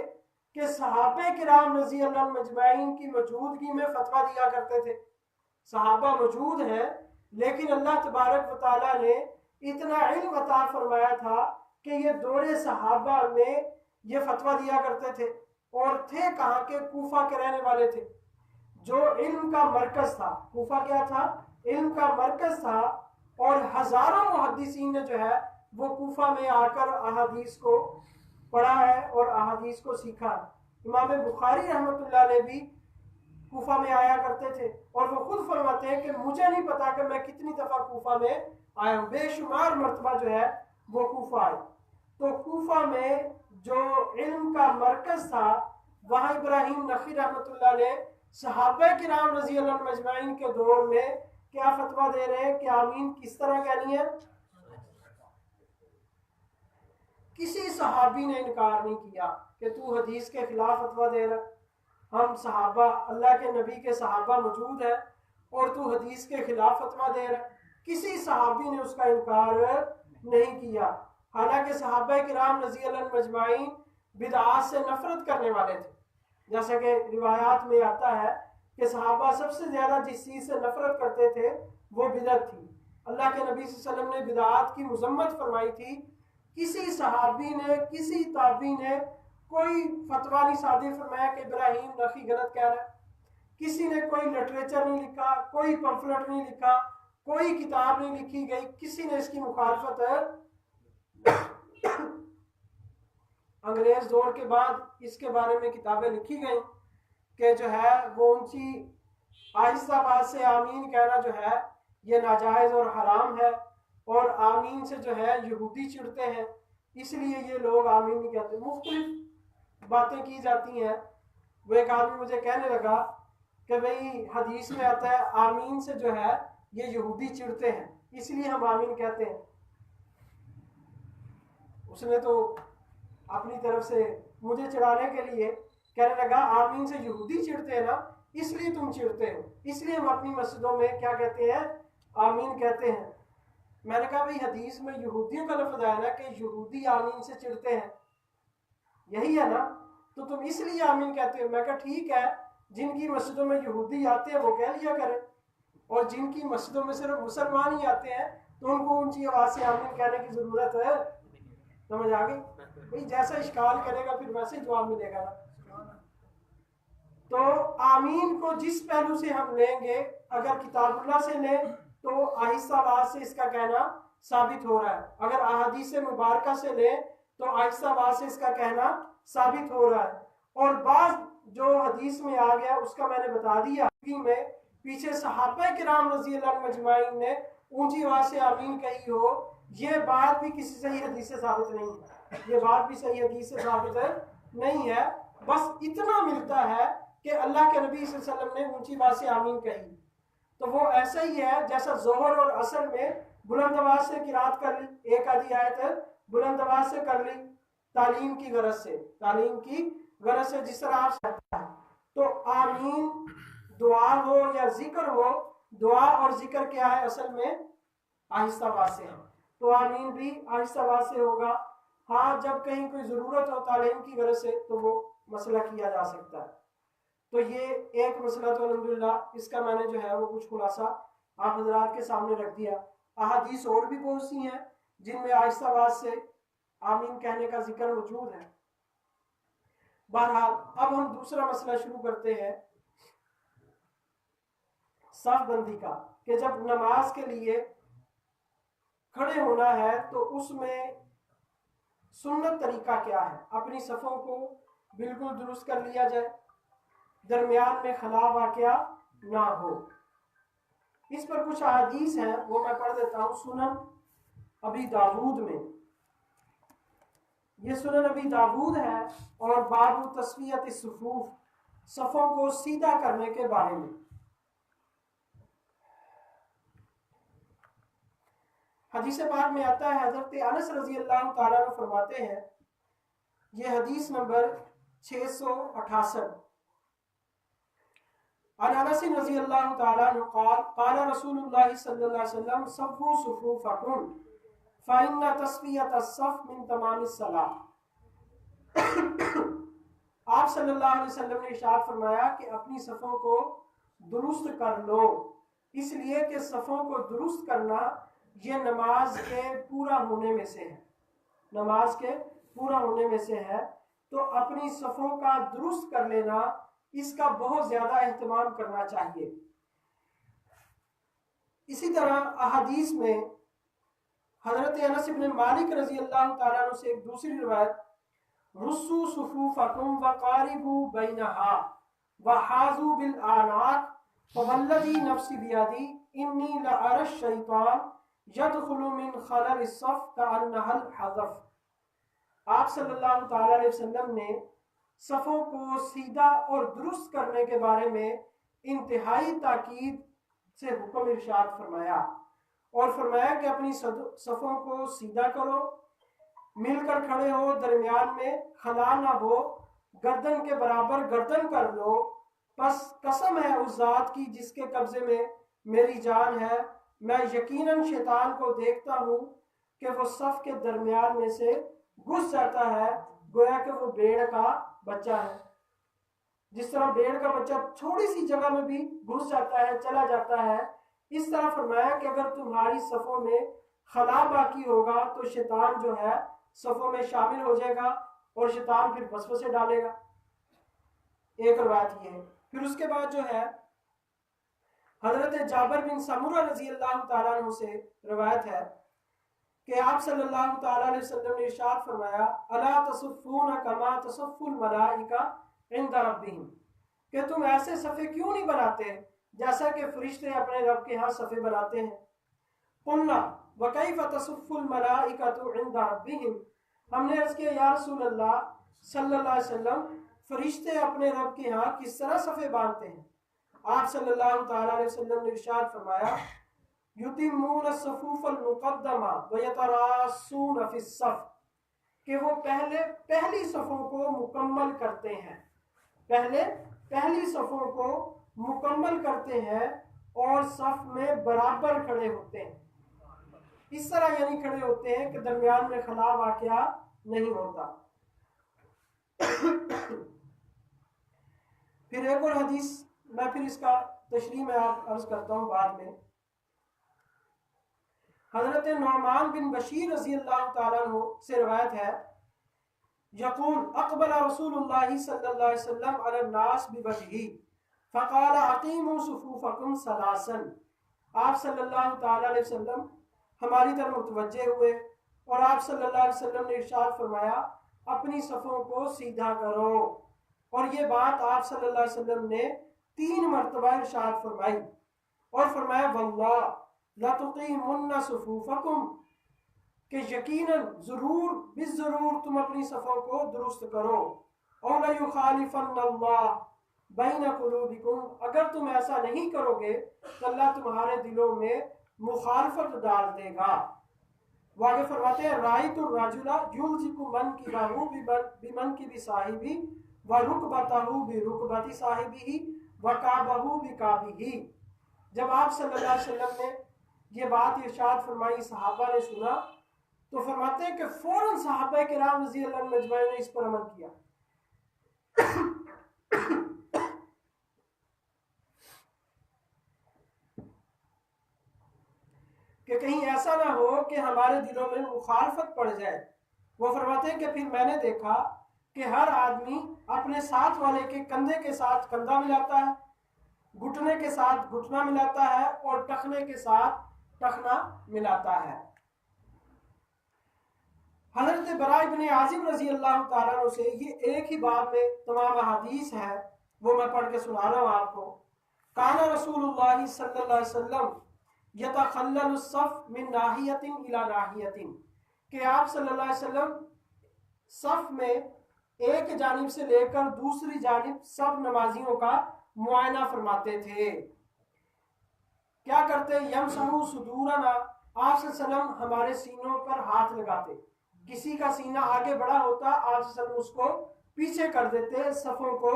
कि सहाबे किराम रजी अल्लाह मजमाइन की मौजूदगी में फतवा दिया करते थे। सहाबा मौजूद हैं, लेकिन अल्लाह तबारक व तआला ने इतना इल्म अता फरमाया था कि ये दौरे सहाबा में ये फतवा दिया करते थे। और थे कहाँ के, कूफा के रहने वाले थे, जो इल्म का मरकज था। कूफा क्या था, इल्म का मरकज था, और हजारों मुहद्दिसीन ने जो है वो कूफा में आकर अहादीस को पढ़ा है और अहादीस को सीखा है। इमाम बुखारी रहमतुल्लाह अलैह भी कूफा में आया करते थे, और वो खुद फरमाते हैं कि मुझे नहीं पता कि मैं कितनी दफा कूफा में आया हूँ, बेशुमार मरतबा जो है वो कूफा आए। तो कूफा में जो इल्म का मरकज था, वहाँ इब्राहीम नखी रहमतुल्लाह अलैह सहाबा किराम रजी अल्लाह मजमाइन के दौर में क्या फतवा दे रहे हैं कि आमीन किस तरह कहनी है। किसी सहाबी ने इनकार नहीं किया कि तू हदीस के खिलाफ फतवा दे रहा है, हम सहाबा, अल्लाह के नबी के सहाबा मौजूद है और तू हदीस के खिलाफ फतवा दे रहा है। किसी सहाबी ने उसका इनकार नहीं किया। हालांकि सहाबा किराम रजी अल्लाह मजमाइन बिदआत से नफरत करने वाले थे। जैसा कि रिवायात में आता है कि सहाबा सबसे ज्यादा जिस चीज से नफरत करते थे वो बिदअत थी। अल्लाह के नबी सल्लल्लाहु अलैहि वसल्लम ने बिदअत की मुजम्मत फरमाई थी। किसी सहाबी ने, किसी ताबी ने कोई फतवा नहीं सादिर फरमाया कि इब्राहीम नखी गलत कह रहा है। किसी ने कोई लिटरेचर नहीं लिखा, कोई पंफलेट नहीं लिखा, कोई किताब नहीं लिखी गई, किसी ने इसकी मुखालफत अंग्रेज दौर के बाद इसके बारे में किताबें लिखी गई कि जो है वो ऊंची आहिस्ता आवाज से आमीन कहना जो है ये नाजायज और हराम है, और आमीन से जो है यहूदी चिढ़ते हैं, इसलिए ये लोग आमीन नहीं कहते। मुख्तलिफ बातें की जाती हैं। वो एक आदमी मुझे कहने लगा कि भाई हदीस में आता है आमीन से जो है ये यहूदी चिढ़ते हैं, इसलिए हम आमीन कहते हैं। उसने तो अपनी तरफ से मुझे चिढ़ाने के लिए कहने लगा आमीन से यहूदी चिढ़ते हैं ना, इसलिए तुम चिढ़ते हो, इसलिए हम अपनी मस्जिदों में क्या कहते हैं, आमीन कहते हैं। मैंने कहा भाई हदीस में यहूदियों का लफ्ज आया ना कि यहूदी आमीन से चिढ़ते हैं, यही है ना, तो तुम इसलिए आमीन कहते हो। मैं कहा ठीक है, जिनकी मस्जिदों में यहूदी आते हैं वो कह लिया करें, और जिनकी मस्जिदों में सिर्फ मुसलमान ही आते हैं तो उनको ऊंची आवाज से आमीन कहने की जरूरत है। समझ आ गई भाई, जैसा इश्काल करेगा फिर वैसे ही जवाब मिलेगा ना। तो आमीन को जिस पहलू से हम लेंगे, अगर किताबुल्लाह से लें तो आहिस्ता आवाज से इसका कहना साबित हो रहा है, अगर अहादीस मुबारका से लें तो आहिस्ता आवाज से इसका कहना साबित हो रहा है। और बाज जो हदीस में आ गया उसका मैंने बता दिया में पीछे सहाबा किराम रजी अल्लाह मजमाइन ने ऊंची आवाज से आमीन कही हो, ये बात भी किसी सही हदीस से साबित नहीं है, ये बात भी सही हदीस से साबित नहीं है। बस इतना मिलता है कि अल्लाह के नबी सल्लल्लाहु अलैहि वसल्लम ने ऊंची आवाज से आमीन कही, तो वो ऐसा ही है जैसा जोहर और असर में बुलंद आवाज से किरात कर ली, एक आधी आयत बुलंद आवाज से कर ली तालीम की गरज से, तालीम की गरज से, जिस तरह आप है। तो आमीन दुआ हो या जिक्र हो, दुआ और जिक्र क्या है असल में, आहिस्ता आवाज से है, तो आमीन भी आहिस्ता आवाज से होगा। हाँ, जब कहीं कोई ज़रूरत हो तालीम की गरज से तो वो मसला किया जा सकता है। तो ये एक मसला तो अल्हम्दुलिल्लाह इसका मैंने जो है वो कुछ खुलासा आप हजरात के सामने रख दिया। अहादीस और भी बहुत सी हैं जिनमें आहिस्ता आवाज से आमीन कहने का जिक्र मौजूद है। बहरहाल अब हम दूसरा मसला शुरू करते हैं सफ बंदी का, कि जब नमाज के लिए खड़े होना है तो उसमें सुन्नत तरीका क्या है। अपनी सफ़ों को बिल्कुल दुरुस्त कर लिया जाए, दरमियान में खला वाक़या ना हो। इस पर कुछ अहादीस हैं, वो मैं पढ़ देता हूँ। सुनन अबी दाऊद में, ये सुनन अबी दाऊद है और बाबू तस्वीयत सुफूफ, सफ़ों को सीधा करने के बारे में। हदीस पाक में आता है, हज़रत अनस रज़ी अल्लाह तआला अन्हु फरमाते हैं, ये हदीस नंबर 668, अनस रज़ी अल्लाह तआला अन्हु क़ाल रसूलुल्लाह सल्लल्लाहु अलैहि वसल्लम सफ़्फ़ू सुफ़ूफ़कुम फ़इन्न तस्फ़ियत अस्सफ़ मिन तमामिस सलाह। आप सल्लल्लाहु अलैहि वसल्लम ने इरशाद फरमाया कि अपनी सफ़ों को दुरुस्त कर लो, इसलिए कि सफ़ों को दुरुस्त करना ये नमाज के पूरा होने में से है, नमाज के पूरा होने में से है। तो अपनी सफ़ों का दुरुस्त कर लेना, इसका बहुत ज़्यादा एहतमाम करना चाहिए। इसी तरह अहादीस में हज़रत अनस इब्न मालिक रज़ी अल्लाह तआला अन्हु से एक दूसरी रिवायत, रुस्सू सुफूफकुम वक़ारिबू बैनहा वहाज़ू बिल आनाक फवल्लज़ी नफ्सी बियदी इन्नी लअरा शैतान यदखुलु मिन खलल सफ़ कअन्नहल हज़फ। आप सल्लल्लाहु तआला अलैहि वसल्लम ने सफ़ों को सीधा और दुरुस्त करने के बारे में इंतहाई ताकीद से हुक्म इरशाद फरमाया और फरमाया कि अपनी सफ़ों को सीधा करो, मिलकर खड़े हो, दरमियान में खला ना हो, गर्दन के बराबर गर्दन कर लो। बस कसम है उस ज़ात की जिसके कब्जे में मेरी जान है, मैं यकीनन शैतान को देखता हूँ कि वो सफ़ के दरमियान में से घुस जाता है, गोया कि वो भेड़ का बच्चा है। जिस तरह भेड़ का बच्चा थोड़ी सी जगह में भी घुस जाता है, चला जाता है, इस तरह फरमाया कि अगर तुम्हारी सफ़ों में खला बाकी होगा तो शैतान जो है सफ़ों में शामिल हो जाएगा और शैतान फिर वसवसे डालेगा। एक रवायत ये है। फिर उसके बाद जो है हज़रत जाबिर बिन समुरा रज़ी अल्लाह तआला अन्हु से रवायत है कि आप सल्लल्लाहु तआला अलैहि वसल्लम ने इरशाद फरमाया, अला तसफ़ून कमा तसफ़ुल मलाइका इंद रब्बिहिम, कि तुम ऐसे सफ़े क्यों नहीं बनाते जैसा कि फरिश्ते अपने रब के यहाँ सफ़े बनाते हैं। कुल्ना व कैफ़ तसफ़ुल मलाइकतु इंद रब्बिहिम, हमने अर्ज़ किया या रसूल अल्लाह सल्लल्लाहु अलैहि वसल्लम, फरिश्ते अपने रब के यहाँ किस तरह सफ़े बांधते हैं। आप सल्लल्लाहु तआला अलैहि वसल्लम ने इरशाद फरमाया, युतिम्मून अस्सुफ़ूफ़ल मुक़द्दमा व यतरासून फ़िस्सफ़, कि वो पहली सफ़ों को मुकम्मल करते हैं, पहली सफ़ों को मुकम्मल करते हैं और सफ़ में बराबर खड़े होते हैं। इस तरह यानी खड़े होते हैं कि दरमियान में खला वाक़या नहीं होता। फिर एक और हदीस, मैं फिर इसका तशरीह में आप अर्ज करता हूँ बाद में। हज़रत नुअमान बिन बशीर रज़ी अल्लाह तआला अन्हु से रवायत है, यक़ूल अक़बल रसूलुल्लाह सल्लल्लाहु अलैहि वसल्लम अला नास बिवजही फ़क़ाल अक़ीमू सुफ़ूफ़कुम सलासन। आप सल्लल्लाहु तआला अलैहि वसल्लम हमारी तरफ मुतवज्जे हुए और आप सल्लल्लाहु अलैहि वसल्लम ने इरशाद फरमाया, अपनी सफ़ों को सीधा करो। और ये बात आप सल्लल्लाहु अलैहि वसल्लम ने 3 मरतबा इरशाद फरमाई और फरमाया, वल्लाह लतुक़ीमुन्ना सुफ़ूफ़कुम, कि यकीनन ज़रूर बिज़रूर तुम अपनी सफ़ों को दुरुस्त करो। और लयुख़ालिफ़न्नल्लाह बैन क़ुलूबिकुम, अगर तुम ऐसा नहीं करोगे तो अल्लाह तुम्हारे दिलों में मुखालफत डाल देगा। वो आगे फरमाते हैं, राइतुर रजुला युल्ज़िकु मनकिबहु बिमनकिबि साहिबी व रुकबतहु बिरुकबति साहिबिही व काबहु बिकाबिही। जब आप सल्लल्लाहु अलैहि वसल्लम ने ये बात इरशाद फरमाई, सहाबा ने सुना तो फरमाते हैं कि फौरन सहाबा किराम रज़ी अल्लाह अन्हुम अजमईन ने इस पर अमल किया। कि कहीं ऐसा ना हो कि हमारे दिलों में मुखालफत पड़ जाए। वो फरमाते हैं कि फिर मैंने देखा कि हर आदमी अपने साथ वाले के कंधे के साथ कंधा मिलाता है, घुटने के साथ घुटना मिलाता है और टखने के साथ टखना मिलाता है। हज़रत बरा इब्न आज़िम रज़ी अल्लाह तआला अन्हु से ये एक ही बात में तमाम हदीस है, वो मैं पढ़ के सुना रहा हूँ आपको। काना रसूलुल्लाह सल्लल्लाहु अलैहि वसल्लम यतखल्ललु सफ़ मिन नाहियतिन इला नाहियतिन, कि आप सल्लल्लाहु अलैहि वसल्लम सफ़ में एक जानिब से लेकर दूसरी जानिब सब नमाजियों का मुआयना फरमाते थे। क्या करते? यमसहु सुदूरना, आप सल्लल्लाहु अलैहि वसल्लम हमारे सीनों पर हाथ लगाते। किसी का सीना आगे बड़ा होता, आप सल्लल्लाहु अलैहि वसल्लम उसको पीछे कर देते सफ़ों को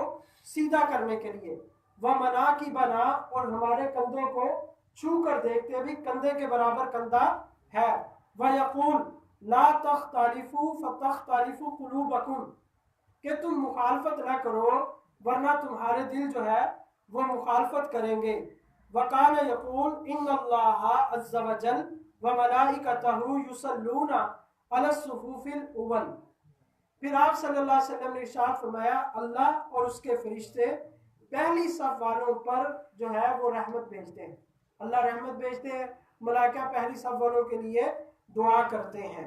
सीधा करने के लिए। वह मना की बना, और हमारे कंधों को छू कर देखते भी कंधे के बराबर कंधा है। वह यकूल ला तख्तालिफू फतख्तालिफू कुलूबकुम, कि तुम मुखालफत ना करो वरना तुम्हारे दिल जो है वो मुखालफत करेंगे। वकान यकूल इन्नल्लाह अज़्ज़ा वजल व मलाइकतहु युसल्लूना अला सुफूफिल उवल। फिर आप सल्लल्लाहु अलैहि वसल्लम ने इरशाद फरमाया, अल्लाह और उसके फरिश्ते पहली सफ वालों पर जो है वो रहमत भेजते हैं। अल्लाह रहमत भेजते हैं, मलाइका पहली सफ वालों के लिए दुआ करते हैं।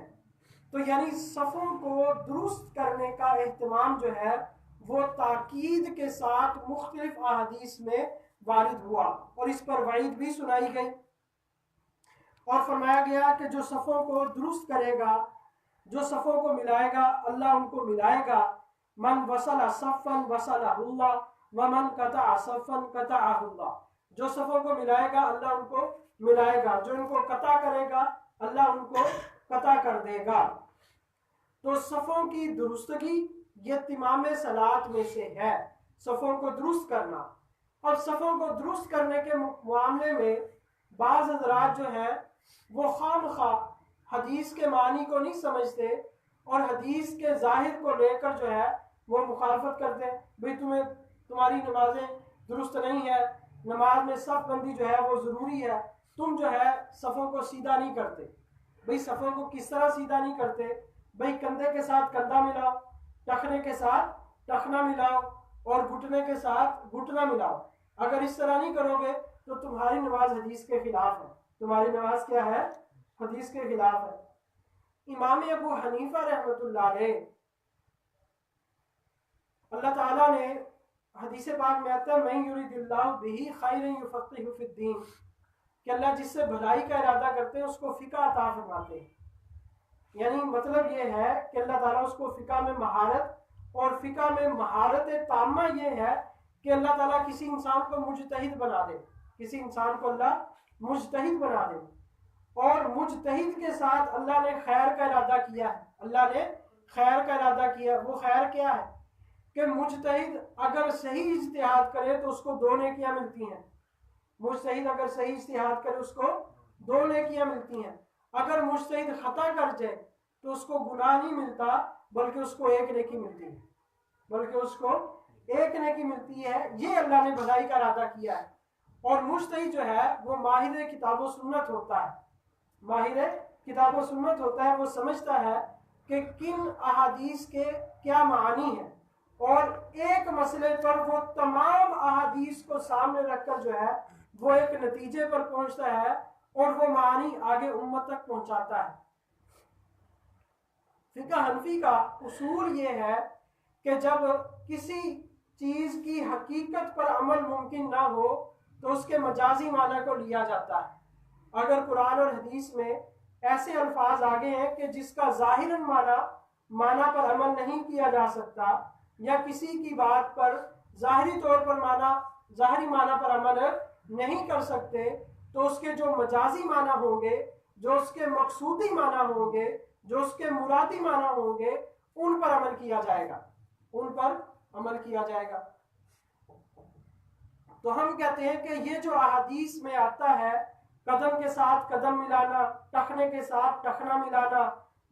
तो यानी सफ़ों को दुरुस्त करने का एहतमाम जो है वो ताकीद के साथ मुख्तलिफ अहादीस में वारिद हुआ, और इस पर वईद भी सुनाई गई और फरमाया गया कि जो सफ़ों को दुरुस्त करेगा, जो सफ़ों को मिलाएगा, अल्लाह उनको मिलाएगा। मन वसला सफ़न वसलहुल्लाह व मन कता सफ़न कताहुल्लाह, जो सफ़ों को मिलाएगा अल्लाह उनको मिलाएगा, जो इनको कता करेगा अल्लाह उनको कता कर देगा। तो सफ़ों की दुरुस्तगी ये तिमाम सलात में से है, सफ़ों को दुरुस्त करना। अब सफ़ों को दुरुस्त करने के मामले में बाज़ हज़रात जो है वो खामखा हदीस के मानी को नहीं समझते और हदीस के जाहिर को लेकर जो है वो मुखालफत करते हैं। भाई तुम्हारी नमाजें दुरुस्त नहीं है, नमाज में सफ़ बंदी जो है वो ज़रूरी है, तुम जो है सफ़ों को सीधा नहीं करते। भाई सफ़ों को किस तरह सीधा नहीं करते? भाई कंधे के साथ कंधा मिलाओ, टखने के साथ टखना मिलाओ और घुटने के साथ घुटना मिलाओ। अगर इस तरह नहीं करोगे तो तुम्हारी नमाज हदीस के खिलाफ है। तुम्हारी नमाज क्या है? हदीस के खिलाफ है। इमाम अबू हनीफा रहमतुल्लाह अलैह, अल्लाह ताला ने हदीस पाक में आता है मैं युरिदिल्लाहु बिही खैरन युफक्किहु फिद्दीन, कि अल्लाह जिससे भलाई का इरादा करते हैं उसको फ़िक़ह अता फरमाते हैं। यानी मतलब ये है कि अल्लाह ताला उसको फ़िक़ह में महारत, और फ़िक़ह में महारत तामा ये है कि अल्लाह ताला किसी इंसान को मुजतहिद बना दे, किसी इंसान को अल्लाह मुजतहिद बना दे। और मुजतहिद के साथ अल्लाह ने खैर का इरादा किया है, अल्लाह ने खैर का इरादा किया। वो खैर क्या है कि मुजतहिद अगर सही इज्तिहाद करे तो उसको 2 नेकियां मिलती हैं। मुजतहिद अगर सही इज्तिहाद करे उसको 2 नेकियां मिलती हैं। अगर मुजतहिद खता कर जाए तो उसको गुनाह नहीं मिलता, बल्कि उसको 1 नेकी मिलती है, बल्कि उसको 1 नेकी मिलती है। ये अल्लाह ने भलाई का इरादा किया है। और मुजतहिद जो है वो माहिर किताब व सुन्नत होता है, माहिर किताब व सुन्नत होता है। वो समझता है कि किन अहादीस के क्या मानी है, और एक मसले पर वो तमाम अहादीस को सामने रखकर जो है वो एक नतीजे पर पहुंचता है और वो मानी आगे उम्मत तक पहुंचाता है। फिक़ह हनफी का उसूल ये है कि जब किसी चीज़ की हकीकत पर अमल मुमकिन ना हो तो उसके मजाजी माना को लिया जाता है। अगर कुरान और हदीस में ऐसे अल्फाज आ गए हैं कि जिसका ज़ाहिरन माना पर अमल नहीं किया जा सकता, या किसी की बात पर ज़ाहिरी तौर पर ज़ाहिरी माना पर अमल नहीं कर सकते, तो उसके जो मजाजी माना होंगे, जो उसके मकसूदी माना होंगे, जो उसके मुरादी माना होंगे, उन पर अमल किया जाएगा, उन पर अमल किया जाएगा। तो हम कहते हैं कि ये जो अहादीस में आता है कदम के साथ कदम मिलाना, टखने के साथ टखना मिलाना,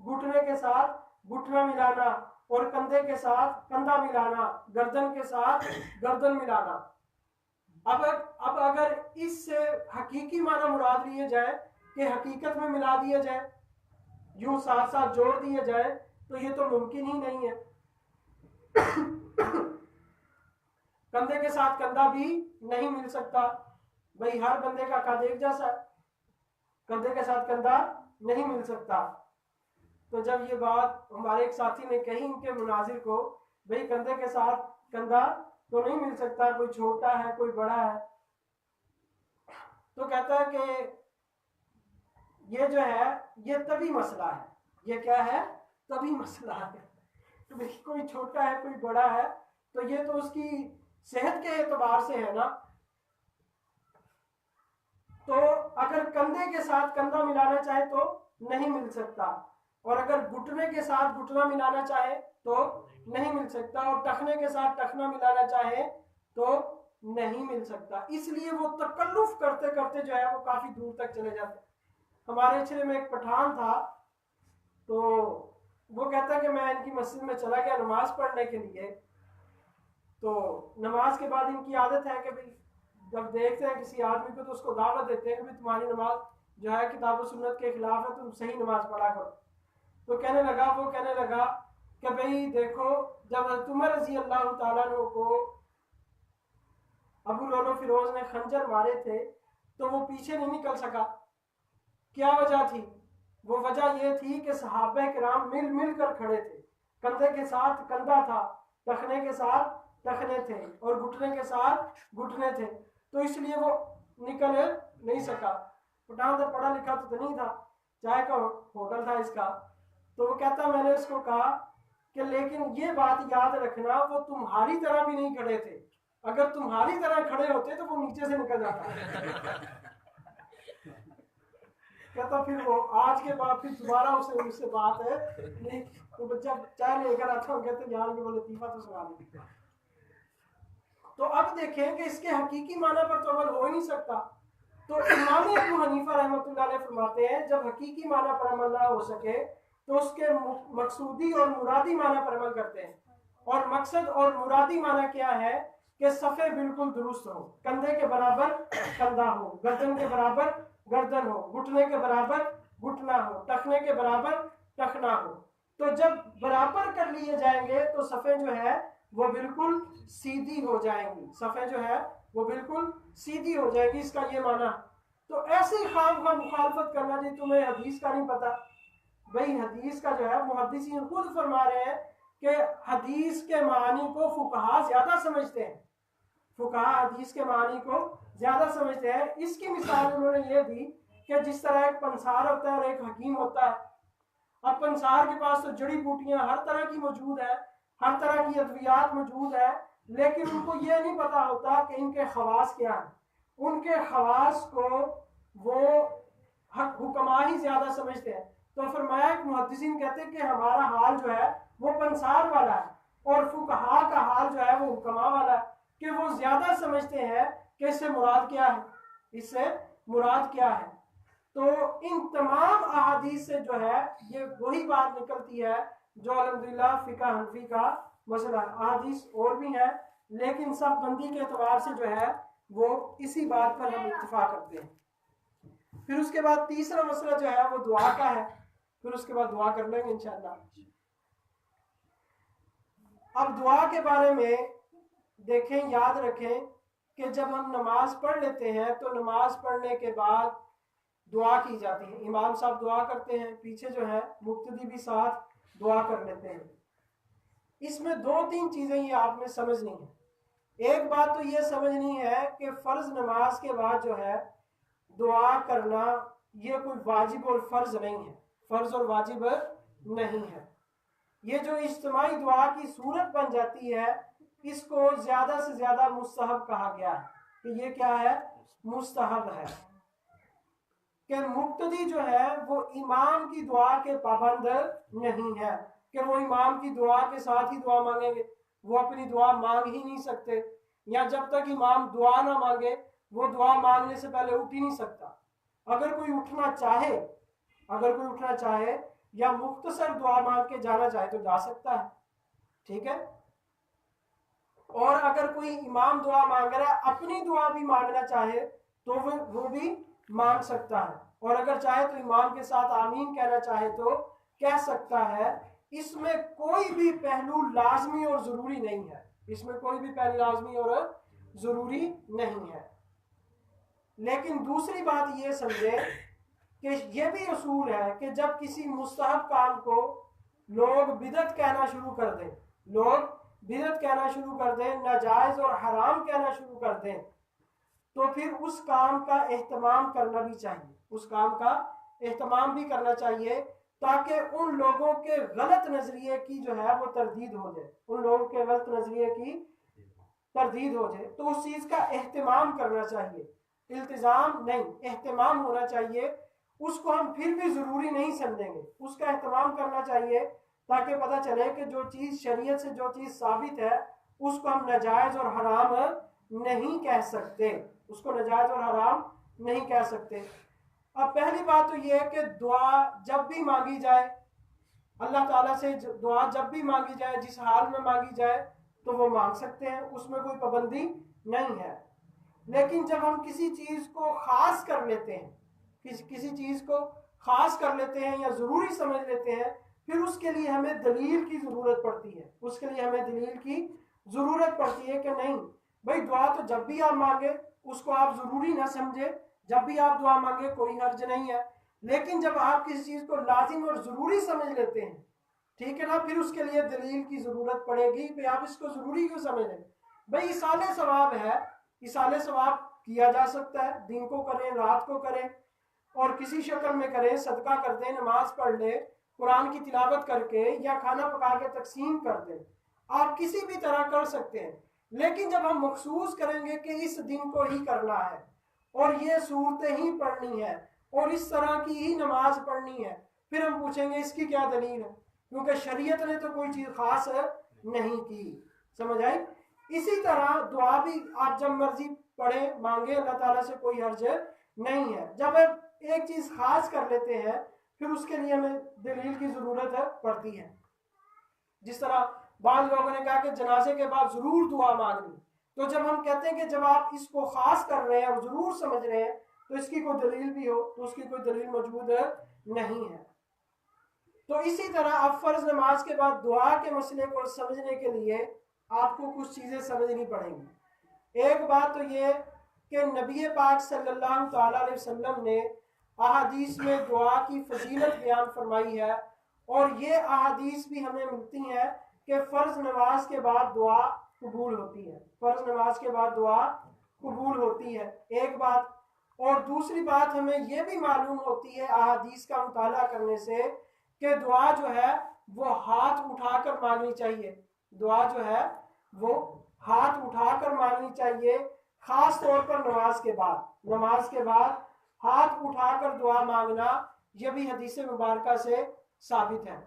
घुटने के साथ घुटना मिलाना और कंधे के साथ कंधा मिलाना, गर्दन के साथ गर्दन मिलाना। अब अगर इससे हकीकी माना मुराद लिए जाए कि हकीकत में मिला दिया जाए, यूं साथ साथ जोड़ दिए जाए, तो ये तो मुमकिन ही नहीं है। कंधे के साथ कंधा भी नहीं मिल सकता, भाई हर बंदे का कद एक जैसा है, कंधे के साथ कंधा नहीं मिल सकता। तो जब ये बात हमारे एक साथी ने कही इनके मुनाजिर को, भाई कंधे के साथ कंधा तो नहीं मिल सकता, कोई छोटा है कोई बड़ा है, तो कहता है कि ये जो है ये तभी मसला है। ये क्या है? तभी मसला है। तो भाई कोई छोटा है कोई बड़ा है, तो ये तो उसकी सेहत के एतबार से है ना। तो अगर कंधे के साथ कंधा मिलाना चाहे तो नहीं मिल सकता, और अगर घुटने के साथ घुटना मिलाना चाहे तो नहीं मिल सकता, और टखने के साथ टखना मिलाना चाहे तो नहीं मिल सकता। इसलिए वो तकल्लुफ करते करते जो है वो काफी दूर तक चले जाते। हमारे इलाके में एक पठान था, तो वो कहता है कि मैं इनकी मस्जिद में चला गया नमाज पढ़ने के लिए। तो नमाज के बाद इनकी आदत है कि भाई जब देखते हैं किसी आदमी को तो उसको दावत देते हैं कि भाई तुम्हारी नमाज जो है किताब सुन्नत के खिलाफ है, तुम सही नमाज पढ़ा करो। तो वो कहने लगा कि भाई देखो, जब उमर रजी अल्लाह तआला अन्हु को अबू लुलु फिरोज ने खंजर मारे थे तो वो पीछे नहीं निकल सका। क्या वजह थी? वो वजह ये थी कि सहाबा किराम मिल मिल कर खड़े थे, कंधे के साथ कंधा था, टखने के साथ टखने थे और घुटने के साथ घुटने थे, तो इसलिए वो निकल नहीं सका। पठान तो पढ़ा लिखा तो नहीं था, चाय का होटल था इसका। तो वो कहता मैंने उसको कहा कि लेकिन ये बात याद रखना, वो तुम्हारी तरह भी नहीं खड़े थे, अगर तुम्हारी तरह खड़े होते तो वो नीचे से निकल जाता। कहता फिर वो आज के बाद फिर दोबारा उससे बात है नहीं, तो बच्चा चाय लेकर आता हूँ, कहते यार ये बोले लतीफा तो सुना दी। तो अब देखें कि इसके हकीकी माना पर तो अमल हो ही नहीं सकता। तो इमाम अबू हनीफा रहमतुल्लाह अलैह फरमाते हैं जब हकीकी माना पर अमल ना हो सके तो उसके मकसूदी और मुरादी माना पर अमल करते हैं। और मकसद और मुरादी माना क्या है कि सफ़े बिल्कुल दुरुस्त हो, कंधे के बराबर कंधा हो, गर्दन के बराबर गर्दन हो, घुटने के बराबर घुटना हो, टखने के बराबर टखना हो। तो जब बराबर कर लिए जाएंगे तो सफ़े जो है वो बिल्कुल सीधी हो जाएंगी, सफ़े जो है वो बिल्कुल सीधी हो जाएगी, इसका ये माना। तो ऐसे ही खाम खा मुखालफत करना जी तुम्हें हदीस का नहीं पता। भाई हदीस का जो है मुहद्दिसीन खुद फरमा रहे हैं कि हदीस के मानी को फुकहा ज्यादा समझते हैं, फुकहा हदीस के मानी को ज्यादा समझते हैं। इसकी मिसाल उन्होंने ये दी कि जिस तरह एक पंसार होता है और एक हकीम होता है। अब पंसार के पास तो जड़ी बूटियां हर तरह की मौजूद है, हर तरह की अद्वियात मौजूद है, लेकिन उनको ये नहीं पता होता कि इनके खवास क्या है। उनके खवास को वो हुक्मा ही ज्यादा समझते हैं। तो फरमाया कि मुहद्दिसीन कहते हैं कि हमारा हाल जो है वो पंसार वाला है और फुकहा का हाल जो है वो हुक्मा वाला है, कि वो ज्यादा समझते हैं कि इससे मुराद क्या है, इससे मुराद क्या है। तो इन तमाम अहादीस से जो है ये वही बात निकलती है जो अल्हम्दुलिल्लाह फिका हनफी का मसला। अहादीस और भी है लेकिन सब बंदी के एतबार से जो है वो इसी बात पर हम इत्तिफाक करते हैं। फिर उसके बाद तीसरा मसला जो है वो दुआ का है, फिर उसके बाद दुआ कर लेंगे इंशाअल्लाह। अब दुआ के बारे में देखें, याद रखें कि जब हम नमाज पढ़ लेते हैं तो नमाज पढ़ने के बाद दुआ की जाती है। इमाम साहब दुआ करते हैं, पीछे जो है मुक्तदी भी साथ दुआ कर लेते हैं। इसमें दो तीन चीजें ये आपने समझनी है। एक बात तो ये समझनी है कि फर्ज नमाज के बाद जो है दुआ करना ये कोई वाजिब और फर्ज नहीं है, फर्ज और वाजिब नहीं है। ये जो इज्तिमाई दुआ की सूरत बन जाती है इसको ज्यादा से ज्यादा मुस्तहब कहा गया है कि ये क्या है, मुस्तहब है। कि मुक्तदी जो है वो इमाम की दुआ के पाबंद नहीं है कि वो इमाम की दुआ के साथ ही दुआ मांगेंगे, वो अपनी दुआ मांग ही नहीं सकते, या जब तक इमाम दुआ ना मांगे वो दुआ मांगने से पहले उठ ही नहीं सकता। अगर कोई उठना चाहे या मुख्तसर दुआ मांग के जाना चाहे तो जा सकता है, ठीक है। और अगर कोई इमाम दुआ मांग रहा है, अपनी दुआ भी मांगना चाहे तो वो भी मांग सकता है, और अगर चाहे तो इमाम के साथ आमीन कहना चाहे तो कह सकता है। इसमें कोई भी पहलू लाजमी और जरूरी नहीं है, इसमें कोई भी पहलू लाजमी और जरूरी नहीं है। लेकिन दूसरी बात ये समझे कि यह भी उसूल है कि जब किसी मुस्तहब काम को लोग बिदअत कहना शुरू कर दें, नाजायज और हराम कहना शुरू कर दें, तो फिर उस काम का एहतमाम करना भी चाहिए, उस काम का एहतमाम भी करना चाहिए, ताकि उन लोगों के गलत नजरिए की जो है वो तरदीद हो जाए, उन लोगों के गलत नजरिए की तरदीद हो जाए। तो उस चीज का एहतमाम करना चाहिए, इल्तिजाम नहीं, एहतमाम होना चाहिए। उसको हम फिर भी जरूरी नहीं समझेंगे, उसका एहतमाम करना चाहिए, ताकि पता चले कि जो चीज शरीयत से जो चीज साबित है उसको हम नाजायज और हराम नहीं कह सकते, उसको नाजायज और हराम नहीं कह सकते। अब पहली बात तो यह है कि दुआ जब भी मांगी जाए, अल्लाह ताला से दुआ जब भी मांगी जाए, जिस हाल में मांगी जाए तो वो मांग सकते हैं, उसमें कोई पाबंदी नहीं है। लेकिन जब हम किसी चीज को खास कर लेते हैं, किसी चीज को खास कर लेते हैं या जरूरी समझ लेते हैं, फिर उसके लिए हमें दलील की जरूरत पड़ती है, उसके लिए हमें दलील की जरूरत पड़ती है कि नहीं भाई, दुआ तो जब भी आप मांगे उसको आप जरूरी ना समझे, जब भी आप दुआ मांगे कोई हर्ज नहीं है। लेकिन जब आप किसी चीज को लाजिम और जरूरी समझ लेते हैं, ठीक है ना, फिर उसके लिए दलील की जरूरत पड़ेगी कि आप इसको जरूरी क्यों समझ रहे। भाई इसाले सवाब है, इसाले सवाब किया जा सकता है, दिन को करें रात को करें और किसी शक्ल में करें, सदका कर दें, नमाज पढ़ ले, कुरान की तिलावत करके या खाना पका के तकसीम कर दें, आप किसी भी तरह कर सकते हैं। लेकिन जब हम मखसूस करेंगे कि इस दिन को ही करना है और ये सूरतें ही पढ़नी है और इस तरह की ही नमाज पढ़नी है, फिर हम पूछेंगे इसकी क्या दलील है, क्योंकि शरीयत ने तो कोई चीज खास नहीं की। समझ आई। इसी तरह दुआ भी आप जब मर्जी पढ़े मांगे, अल्लाह ताला से कोई हर्ज नहीं है। जब एक चीज खास कर लेते हैं फिर उसके लिए हमें दलील की जरूरत पड़ती है। जिस तरह बाद लोगों ने कहा कि जनाजे के बाद जरूर दुआ मांगनी, तो जब हम कहते हैं कि जब आप इसको खास कर रहे हैं और जरूर समझ रहे हैं तो इसकी कोई दलील भी हो तो उसकी कोई दलील मौजूद नहीं है। तो इसी तरह आप फर्ज नमाज के बाद दुआ के मसले को समझने के लिए आपको कुछ चीजें समझनी पड़ेंगी। एक बात तो ये कि नबी पाक सल्लल्लाहु अलैहि वसल्लम ने अहादीस में दुआ की फजीलत बयान फरमाई है, और ये अहादीस भी हमें मिलती हैं कि फ़र्ज नमाज के बाद दुआ कबूल होती है, फ़र्ज नमाज के बाद दुआ कबूल होती है, एक बात। और दूसरी बात हमें यह भी मालूम होती है अहादीस का मुताला करने से कि दुआ जो है वो हाथ उठाकर मांगनी चाहिए, दुआ जो है वो हाथ उठाकर मांगनी चाहिए, खास तौर पर नमाज के बाद हाथ उठाकर दुआ मांगना, यह भी हदीस मुबारका से साबित है।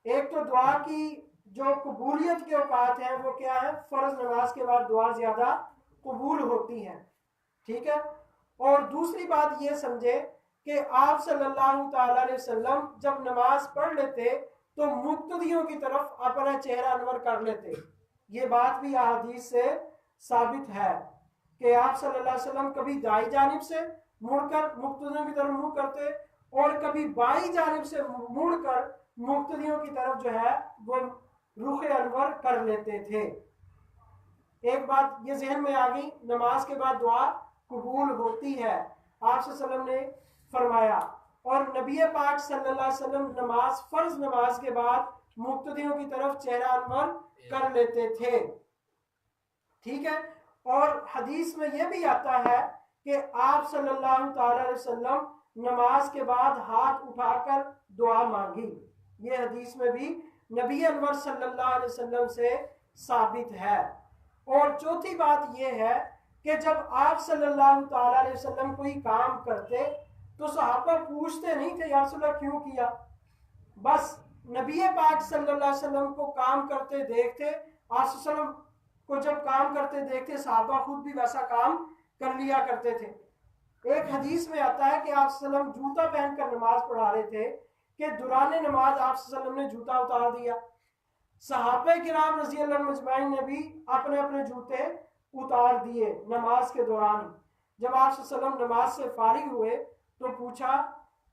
एक तो दुआ की जो कबूलियत के औकात हैं वो क्या है, फर्ज नमाज के बाद दुआ ज्यादा कबूल होती है, ठीक है। और दूसरी बात ये समझे कि आप सल्लल्लाहु अलैहि वसल्लम जब नमाज पढ़ लेते तो मुक्तदियों की तरफ अपना चेहरा अनवर कर लेते। ये बात भी अहादीस से साबित है कि आप सल्लल्लाहु अलैहि वसल्लम कभी दाई जानिब से मुड़कर मुक्तदियों की तरफ मुंह करते और कभी बाई जानिब से मुड़कर मुक्तदियों की तरफ जो है वो रुख अनवर कर लेते थे। एक बात ये जहन में आ गई, नमाज के बाद दुआ कबूल होती है, आप सल्लल्लाहु अलैहि वसल्लम ने फरमाया। और नबी पाक सल्लल्लाहु अलैहि वसल्लम नमाज फर्ज नमाज के बाद मुक्तदियों की तरफ चेहरा अनवर कर लेते थे, ठीक है। और हदीस में यह भी आता है कि आप सल्लल्लाहु अलैहि वसल्लम नमाज के बाद हाथ उठाकर दुआ मांगी, ये हदीस में भी नबी अनवर सल्लल्लाहु अलैहि वसल्लम से साबित है। और चौथी बात यह है कि जब आप सल्लल्लाहु अलैहि वसल्लम कोई काम करते तो सहाबा पूछते नहीं थे या रसूलल्लाह क्यों किया, बस नबी पाक सल्लल्लाहु अलैहि वसल्लम को काम करते देखते, आप सल्लल्लाहु अलैहि वसल्लम को जब काम करते देखते सहाबा खुद भी वैसा काम कर लिया करते थे। एक हदीस में आता है कि आप सल्लम जूता पहनकर नमाज पढ़ा रहे थे कि दुराने नमाज आप सल्लम ने जूता उतार दिया। सहाबे किराम रज़ी अल्लाह मजमाइन ने भी अपने अपने जूते उतार दिए नमाज के दौरान। जब आप सल्लम नमाज से फारिग हुए तो पूछा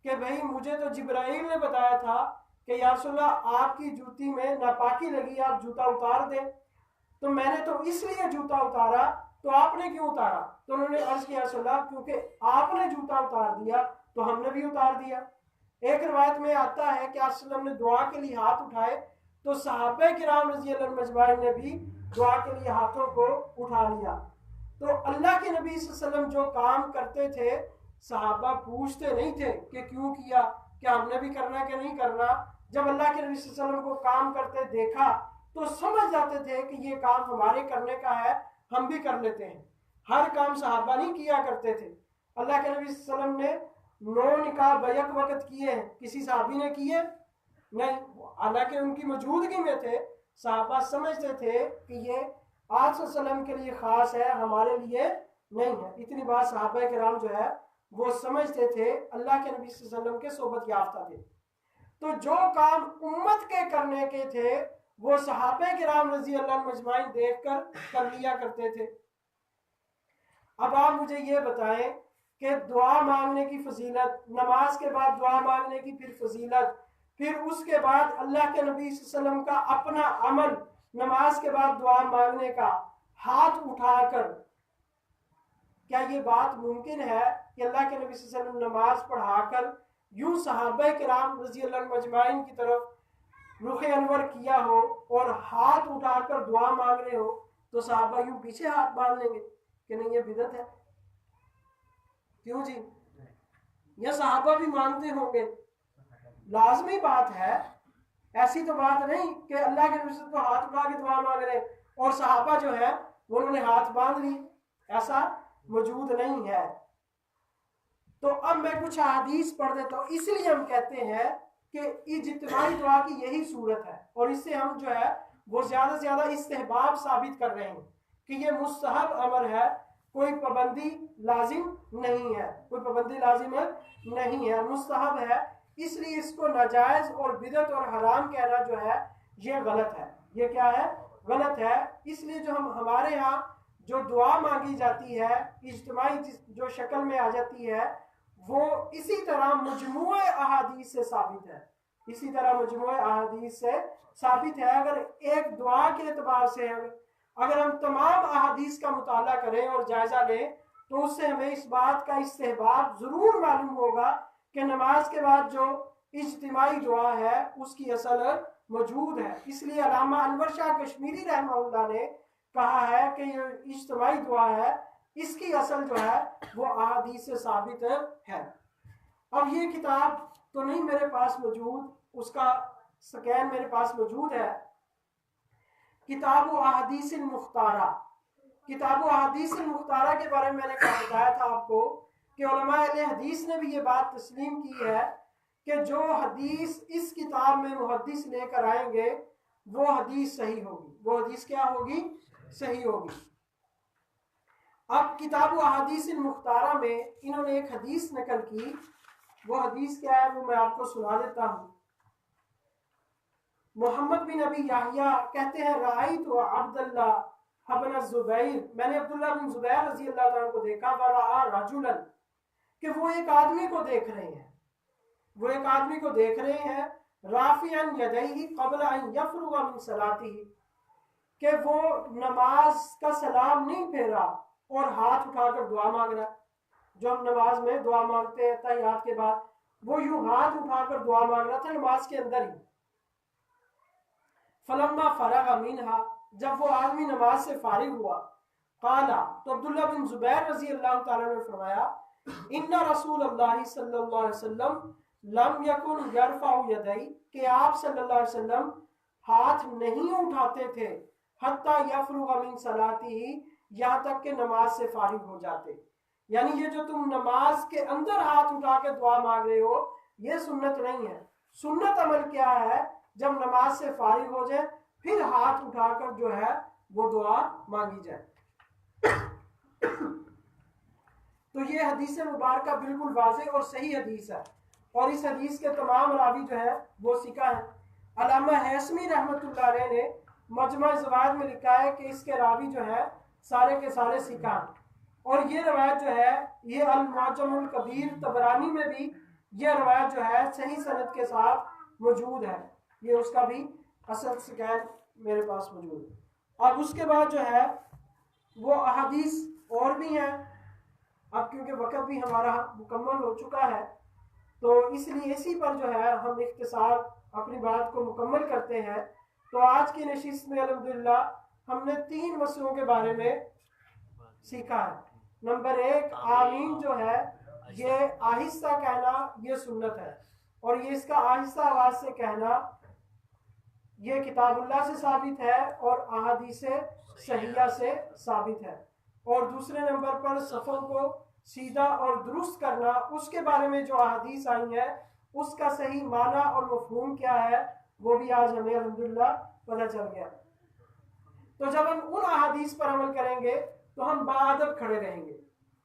कि भाई मुझे तो जिब्राइल ने बताया था कि या रसूलल्लाह आपकी जूती में नापाकी लगी, आप जूता उतार दें। तो मैंने तो इसलिए जूता उतारा, तो आपने क्यों उतारा? तो उन्होंने अर्ज किया रसूलल्लाह क्योंकि आपने जूता उतार दिया तो हमने भी उतार दिया। एक रिवायत में आता है कि आप ने दुआ के लिए हाथ उठाए तो सहाबे किराम रज़ी अल्लाह मजमाइन ने भी दुआ के लिए हाथों को उठा लिया। तो अल्लाह के नबी सल्लल्लाहु अलैहि वसल्लम जो काम करते थे सहाबा पूछते नहीं थे कि क्यों किया, क्या हमने भी करना कि नहीं करना। जब अल्लाह के नबी सल्लल्लाहु अलैहि वसल्लम को काम करते देखा तो समझ जाते थे कि ये काम हमारे करने का है, हम भी कर लेते हैं। हर काम सहाबा नहीं किया करते थे। अल्लाह के नबी सल्लल्लाहु अलैहि वसल्लम ने 9 निकाह बैक वक्त किए हैं, किसी सहाबी ने किए नहीं, हालांकि उनकी मौजूदगी में थे। सहाबा समझते थे कि ये आप सल्लम के लिए खास है, हमारे लिए नहीं है। इतनी बात सहाबा किराम जो है वो समझते थे, अल्लाह के नबी सल्लम के सोबत याफ्ता थे। तो जो काम उम्मत के करने के थे वो सहाबे किराम रज़ी अल्लाह मजमाइन देखकर कर लिया करते थे। अब आप मुझे ये बताएं कि दुआ मांगने की फजीलत, नमाज के बाद दुआ मांगने की फिर फजीलत, फिर उसके बाद अल्लाह के नबी सल्लम का अपना अमल नमाज के बाद दुआ मांगने का, हाथ उठाकर, क्या ये बात मुमकिन है कि अल्लाह के नबी सल्लम नमाज पढ़ाकर यूं सहाबा किराम रज़ी अल्लाह मजमाइन की तरफ रुख अनवर किया हो और हाथ उठाकर दुआ मांग रहे हो तो सहाबा यूं पीछे हाथ बांध लेंगे कि नहीं ये बिदअत है? क्यों जी? ये सहाबा भी मानते होंगे, लाजमी बात है। ऐसी तो बात नहीं कि अल्लाह के नबी को हाथ उठा के दुआ मांग रहे और सहाबा जो है वो उन्होंने हाथ बांध ली, ऐसा मौजूद नहीं है। तो अब मैं कुछ हदीस पढ़ देता हूँ। इसलिए हम कहते हैं कि इज्तिमाई दुआ की यही सूरत है और इससे हम जो है वो ज्यादा से ज्यादा इस्तेहबाब साबित कर रहे हैं कि ये मुस्तहब अमर है, कोई पाबंदी लाजिम नहीं है, कोई पाबंदी लाजिम नहीं है, मुस्तहब है। इसलिए इसको नाजायज और बिदअत और हराम कहना जो है ये गलत है। ये क्या है? गलत है। इसलिए जो हमारे यहाँ जो दुआ मांगी जाती है इज्तिमाई जो शक्ल में आ जाती है वो इसी तरह मजमूए अहादीस से साबित है, इसी तरह मजमूए अहादीस से साबित है। अगर एक दुआ के एतबार से अगर हम तमाम अहादीस का मुताला करें और जायजा लें तो उससे हमें इस बात का इस्तेहबाब जरूर मालूम होगा कि नमाज के बाद जो इज्तिमाई दुआ है उसकी असल मौजूद है। इसलिए अल्लामा अनवर शाह कश्मीरी रहमतुल्लाह ने कहा है कि ये इज्तिमाई दुआ है, इसकी असल जो है वो अहादीस से साबित है। अब ये किताब तो नहीं मेरे पास मौजूद, उसका स्कैन मेरे पास मौजूद है। किताब अहादीस मुख्तारा, किताब अहादीस मुख्तारा के बारे में मैंने बताया था आपको कि उलमा अहले हदीस ने भी ये बात तस्लीम की है कि जो हदीस इस किताब में मुहद्दिस लेकर आएंगे वो हदीस सही होगी। वो हदीस क्या होगी? सही होगी। अब किताब अहादीस मुख्तारा में इन्होंने एक हदीस नकल की। वो हदीस क्या है वो मैं आपको सुना देता हूँ। मोहम्मद बिन अबी याहिया कहते हैं राई तो अब्दुल्लाह इब्न जुबैर, मैंने अब्दुल्लाह बिन जुबैर रजी अल्लाह तआला को देखा, वरा रजुलन, कि वो एक आदमी को देख रहे हैं, वो एक आदमी को देख रहे हैं, राफियन यदैहि क़ब्ल अन यफ़रुग़ मिन सलातिही, कि वो नमाज का सलाम नहीं फेरा और हाथ उठाकर दुआ मांग रहा है। जो हम नमाज में दुआ मांगते हैं तहियात के बाद, वो यूं हाथ उठाकर दुआ मांग रहा था नमाज के अंदर ही। फलम्मा फरगा मिनहा, जब वो आदमी नमाज से फारिग हुआ, काला, तो अब्दुल्लाह बिन जुबैर रजी अल्लाह तआला ने फरमाया, इन्ना रसूलुल्लाह सल्लल्लाहु अलैहि वसल्लम लम यकुन यरफउ यदै, कि आप सल्लल्लाहु अलैहि वसल्लम हाथ नहीं उठाते थे, हत्ता यफरुगा मिन सलातिही, यहाँ तक कि नमाज से फारिग हो जाते। यानी ये जो तुम नमाज के अंदर हाथ उठा के दुआ मांग रहे हो ये सुन्नत नहीं है। सुन्नत अमल क्या है? जब नमाज से फारिग हो जाए फिर हाथ उठाकर जो है वो दुआ मांगी जाए। तो ये हदीस मुबारक बिल्कुल वाज़ेह और सही हदीस है, और इस हदीस के तमाम रावी जो है वो सिका है। अल्लामा हैसमी रहमतुल्लाह अलैह ने मजमा ज़वाइद में लिखा है कि इसके रावी जो है सारे के सारे सिका हैं, और ये रवायत जो है ये अल-मुअज्जमुल कबीर तबरानी में भी ये रवायत जो है सही सनद के साथ मौजूद है। ये उसका भी असल स्कैन मेरे पास मौजूद है। अब उसके बाद जो है वो अहादीस और भी हैं, अब क्योंकि वक्त भी हमारा मुकम्मल हो चुका है तो इसलिए इसी पर जो है हम इख्तिसार अपनी बात को मुकम्मल करते हैं। तो आज की नशिस्त में अल्हम्दुलिल्लाह हमने 3 मसलों के बारे में सीखा है। नंबर 1, आमीन जो है ये आहिस्ता कहना ये सुन्नत है, और ये इसका आहिस्ता आवाज से कहना ये किताबुल्लाह से साबित है और अहादीस सहिया से साबित है। और दूसरे नंबर पर सफ़ों को सीधा और दुरुस्त करना, उसके बारे में जो अहादीस आई है उसका सही माना और मफहूम क्या है वो भी आज हमें अल्हम्दुलिल्लाह पता चल गया। तो जब हम उन अहादीस पर अमल करेंगे तो हम बाअदब खड़े रहेंगे।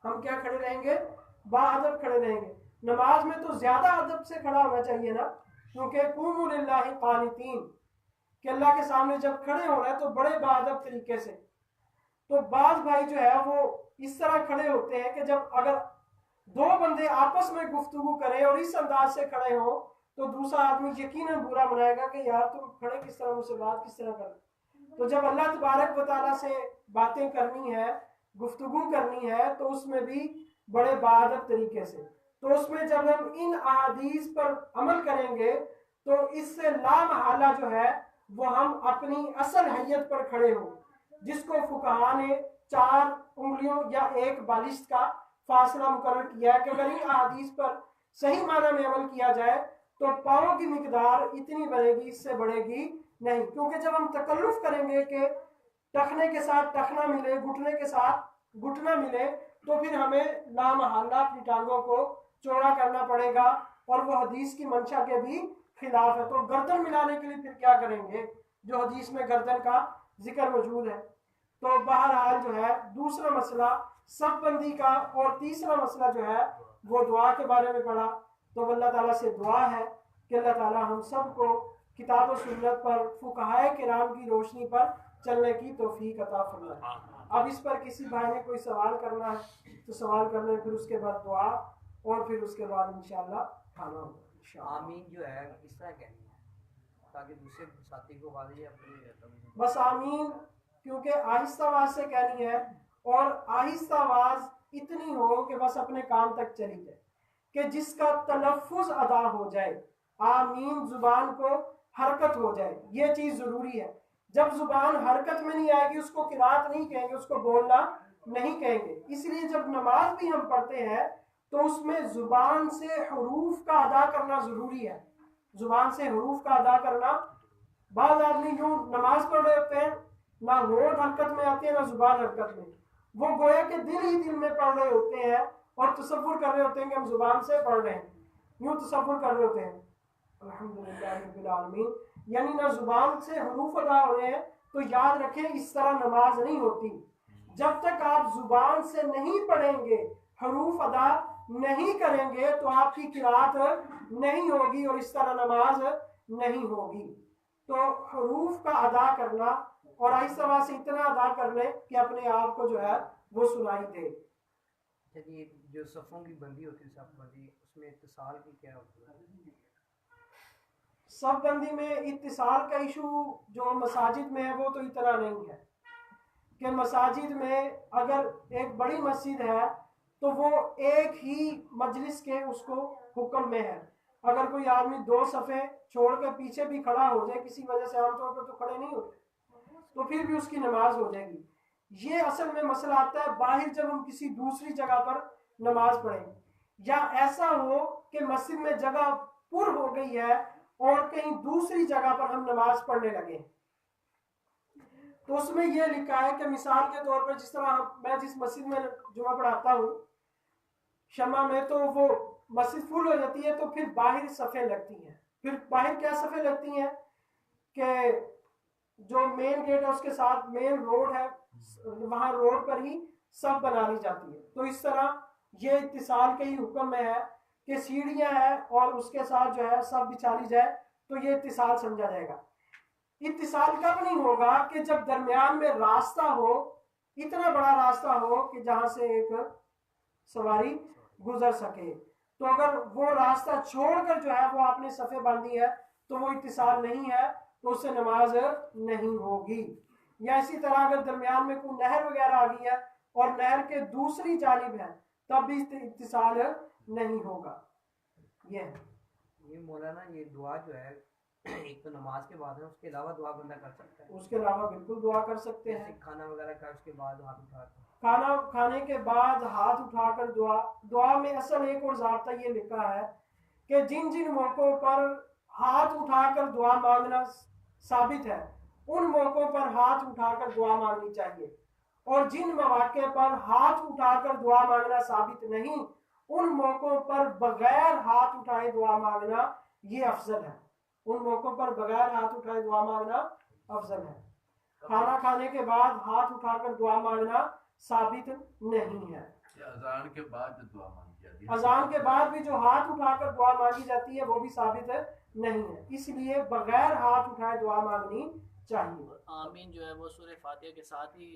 हम क्या खड़े रहेंगे? बाअदब खड़े रहेंगे। नमाज में तो ज्यादा अदब से खड़ा होना चाहिए ना, क्योंकि कुमू लिल्लाहि कानितीन कि अल्लाह के सामने जब खड़े होना है तो बड़े बाअदब तरीके से। तो बाज भाई जो है वो इस तरह खड़े होते हैं कि जब अगर 2 बंदे आपस में गुफ्तगू करें और इस अंदाज से खड़े हो तो दूसरा आदमी यकीनन बुरा मनाएगा कि यार तुम खड़े किस तरह, मुझसे बात किस तरह कर। तो जब अल्लाह तबारक व तआला से बातें करनी है, गुफ्तगू करनी है, तो उसमें भी बड़े बाअदब तरीके से। तो उसमें जब हम इन अहादीस पर अमल करेंगे तो इससे लामहला जो है वो हम अपनी असल हैयत पर खड़े हों, जिसको फुकहा ने 4 उंगलियों या 1 बालिश का फासला मुकर्रर किया है कि अगर इन अहादीस पर सही माना में अमल किया जाए तो पाँव की मिकदार इतनी बढ़ेगी, इससे बढ़ेगी नहीं। क्योंकि जब हम तकल्लुफ करेंगे कि टखने के साथ टखना मिले, घुटने के साथ घुटना मिले, तो फिर हमें लामहल्ला अपनी टांगों को चौड़ा करना पड़ेगा, और वो हदीस की मंशा के भी खिलाफ है। तो गर्दन मिलाने के लिए फिर क्या करेंगे, जो हदीस में गर्दन का जिक्र मौजूद है। तो बहरहाल जो है दूसरा मसला सफ़बंदी का, और तीसरा मसला जो है वो दुआ के बारे में पढ़ा। तो अल्लाह ताला से दुआ है कि अल्लाह ताला हम सबको किताब और सुन्नत पर फुक़हाए किराम की रोशनी पर चलने की तौफीक अता फरमाए। अब इस पर किसी भाई ने कोई सवाल करना है तो सवाल कर ले, फिर उसके बाद दुआ, और फिर उसके बाद इंशाअल्लाह खाना होगा। आमीन जो है किस तरह कहनी है ताकि दूसरे साथी को वाली अपनी बस आमीन क्योंकि आहिस्ता आवाज से कहनी है, और आहिस्ता आवाज इतनी हो कि बस अपने कान तक चली जाए, कि जिसका तलफ़ुज़ अदा हो जाए। आमीन जुबान को हरकत हो जाए, ये चीज जरूरी है। जब जुबान हरकत में नहीं आएगी उसको किरात नहीं कहेंगे, उसको बोलना नहीं कहेंगे। इसलिए जब नमाज भी हम पढ़ते हैं तो उसमें जुबान से हुरूफ का अदा करना जरूरी है। जुबान से हुरूफ का अदा करना, बाद आदमी यूं नमाज पढ़ रहे होते हैं, ना होठ हरकत में आती है ना जुबान हरकत में, वो गोया के दिल ही दिल में पढ़ रहे होते हैं और तसव्वुर कर रहे होते हैं कि हम जुबान से पढ़ रहे हैं, यूं तसव्वुर कर रहे होते हैं। अल्हम्दुलिल्लाह रब्बिल आलमीन, यानी ना जुबान से हुरूफ अदा हो रहे हैं। तो याद रखें इस तरह नमाज नहीं होती। जब तक आप जुबान से नहीं पढ़ेंगे, हुरूफ अदा नहीं करेंगे, तो आपकी किरात नहीं होगी और इस तरह नमाज नहीं होगी। तो हुरूफ का अदा करना, और आहिस्ता आवाज से इतना अदा कर ले कि अपने आप को जो है वो सुनाई दे। ये जो सफ़ों की बंदी होती है, सफ़ बंदी, उसमें इत्तिसाल की क्या होती है? सब बंदी में इत्तिसाल का इशू जो मसाजिद में है वो तो इतना नहीं है कि मसाजिद में अगर एक बड़ी मस्जिद है तो वो एक ही मजलिस के उसको हुक्म में है। अगर कोई आदमी 2 सफ़े छोड़ कर पीछे भी खड़ा हो जाए किसी वजह से, आमतौर पर तो खड़े नहीं होते, तो फिर भी उसकी नमाज हो जाएगी। ये असल में मसला आता है बाहर जब हम किसी दूसरी जगह पर नमाज पढ़ें, या ऐसा हो कि मस्जिद में जगह पुर हो गई है और कहीं दूसरी जगह पर हम नमाज पढ़ने लगे, तो उसमें यह लिखा है कि मिसाल के तौर पर जिस तरह मैं जिस मस्जिद में जुमा पढ़ाता हूँ शमा में, तो वो मस्जिद फुल हो जाती है तो फिर बाहर सफ़े लगती हैं। फिर बाहर क्या सफ़े लगती हैं कि जो मेन गेट है उसके साथ मेन रोड है, वहां रोड पर ही सब बना ली जाती है। तो इस तरह ये इत्तिसाल के ही हुक्म में है कि सीढ़ियां हैं और उसके साथ जो है सब बिछाली जाए, तो ये इत्तिसाल समझा जाएगा। इत्तिसाल कब नहीं होगा कि जब दरमियान में रास्ता हो, इतना बड़ा रास्ता हो कि जहां से एक सवारी गुजर सके। तो अगर वो रास्ता छोड़कर जो है वो आपने सफ़े बांधी है तो वो इत्तिसाल नहीं है, तो उससे नमाज नहीं होगी। या इसी तरह अगर दरमियान में कोई नहर वगैरह आ गई है और नहर के दूसरी जानिब है तब भी इत्तिसाल नहीं होगा। ये मौलाना ये दुआ जो है एक तो नमाज के बाद है, उसके अलावा दुआ बंदा कर सकता है? उसके अलावा बिल्कुल दुआ कर सकते हैं। खाना वगैरह का उसके बाद हाथ उठाकर, खाना खाने के बाद हाथ उठाकर दुआ। दुआ में असल एक और ज़ाब्ता ये लिखा है कि जिन जिन मौक़ों पर हाथ उठाकर दुआ मांगना साबित है उन मौक़ों पर हाथ उठाकर दुआ मांगनी चाहिए, और जिन मौके पर हाथ उठाकर दुआ मांगना साबित नहीं उन मौक़ों पर बगैर हाथ उठाए दुआ मांगना ये अफजल है। उन मौक़ों पर बगैर हाथ उठाए दुआ मांगना अफजल है। खाना खाने के बाद हाथ उठाकर दुआ मांगना साबित नहीं है। अजान के बाद जो दुआ मांगी जाती है, अजान के बाद भी जो हाथ उठाकर दुआ मांगी जाती है वो भी साबित नहीं है, इसलिए बगैर हाथ उठाए दुआ मांगनी चाहिए। आमीन जो है वो सूरह फातिहा के साथ ही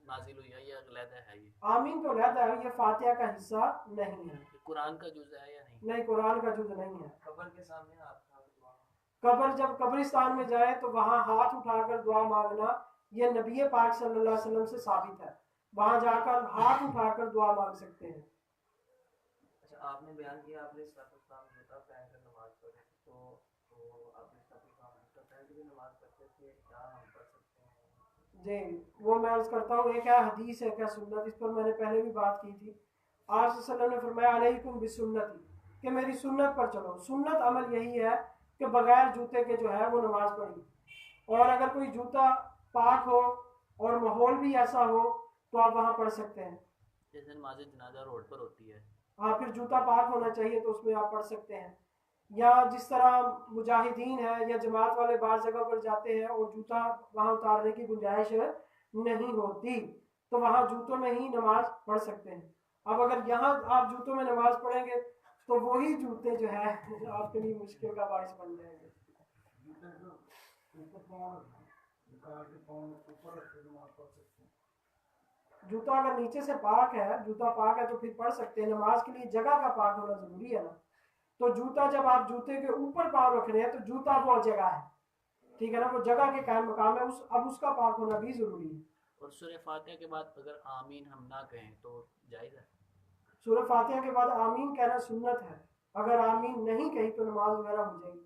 नाजिल हुई है या अलग है? ये आमीन तो अलग है, ये फातिहा का हिस्सा नहीं है। कुरान का जुज़ है या नहीं? नहीं, कुरान का जुज़ नहीं है। कब्र के सामने हाथ कब्र जब कब्रिस्तान में जाए तो वहाँ हाथ उठाकर दुआ मांगना ये नबी पाक सल्लल्लाहु अलैहि वसल्लम से साबित है। वहाँ जाकर हाथ उठाकर दुआ मांग सकते हैं। अच्छा, आपने बयान किया आपने इस्लाम जूता पहनकर नमाज पढ़े, तो आपने इस्लाम जूता पहन के भी नमाज पढ़ते थे, क्या हम पढ़ सकते हैं? जी, वो मैं अर्ज करता हूँ, एक क्या हदीस है क्या सुन्नत, इस पर मैंने पहले भी बात की थी। आप सल्लल्लाहु अलैहि वसल्लम ने फरमाया अलैकुम बिसुन्नती, कि मेरी सुन्नत पर चलो। सुन्नत अमल यही है कि बगैर जूते के जो है वो नमाज पढ़ी, और अगर कोई जूता पाक हो और माहौल भी ऐसा हो तो आप वहाँ पढ़ सकते हैं। जैसे नमाज जनाजा रोड पर होती है, हाँ, फिर जूता पाक होना चाहिए तो उसमें आप पढ़ सकते हैं। या जिस तरह मुजाहिदीन है या जमात वाले बाहर जगह पर जाते हैं और जूता वहाँ उतारने की गुंजाइश नहीं होती तो वहाँ जूतों में ही नमाज पढ़ सकते हैं। अब अगर यहाँ आप जूतों में नमाज पढ़ेंगे तो वही जूते जो है आपके लिए मुश्किल का बारिश बन जाएंगे। जूता अगर नीचे से पाक है, जूता पाक है तो फिर पढ़ सकते हैं। नमाज के लिए जगह का पाक होना जरूरी है ना, तो जूता जब आप जूते के ऊपर पाँव रख रहे हैं तो जूता वो जगह है, ठीक है ना, वो जगह के कायम मकाम है, अब उसका पाक होना भी जरूरी है। और सूरह फातिहा के बाद अगर आमीन हम ना कहें तो जायज़ है? सूरह फातिहा के बाद आमीन कहना सुन्नत है, अगर आमीन नहीं कही तो नमाज वगैरह हो जाएगी।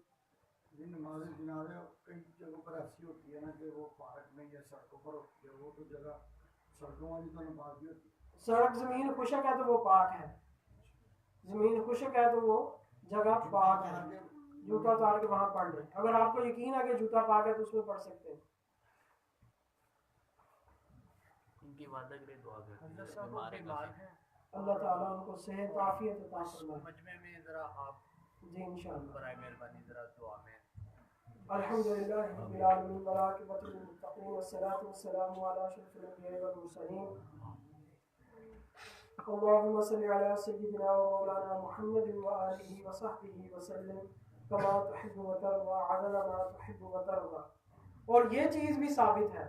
नमाज जनाजे कई जगहों पर ऐसी होती है ना कि वो पार्क में या सड़कों पर होती है, वो तो जगह सड़कों वाली तो नमाज भी होती है। सड़क जमीन खुशक है तो वो पाक है, जमीन खुशक है तो वो जगह पाक है, जूता उतार के वहां पढ़ लें। अगर आपको यकीन है कि जूता पाक है तो उसमें पढ़ सकते हैं। इनकी वादा के लिए दुआ करते हैं, अल्लाह ताला उनको सेहत आफियत अता फरमाए। मजमे में जरा आप जी इंशाअल्लाह। बराए मेहरबानी जरा दुआ में। अल्हम्दुलिल्लाह रब्बिल आलमीन व आक़िबतुल मुत्तक़ीन वस्सलातु वस्सलामु अला अशरफिल अंबिया'i वल मुरसलीन। अल्लाहुम्मा सल्लि अला सय्यिदिना व मौलाना मुहम्मदिन व आलिहि व सहबिहि व सल्लिम कमा तुहिब्बु व तर्दा अदद मा तुहिब्बु व तर्दा। और ये चीज़ भी साबित है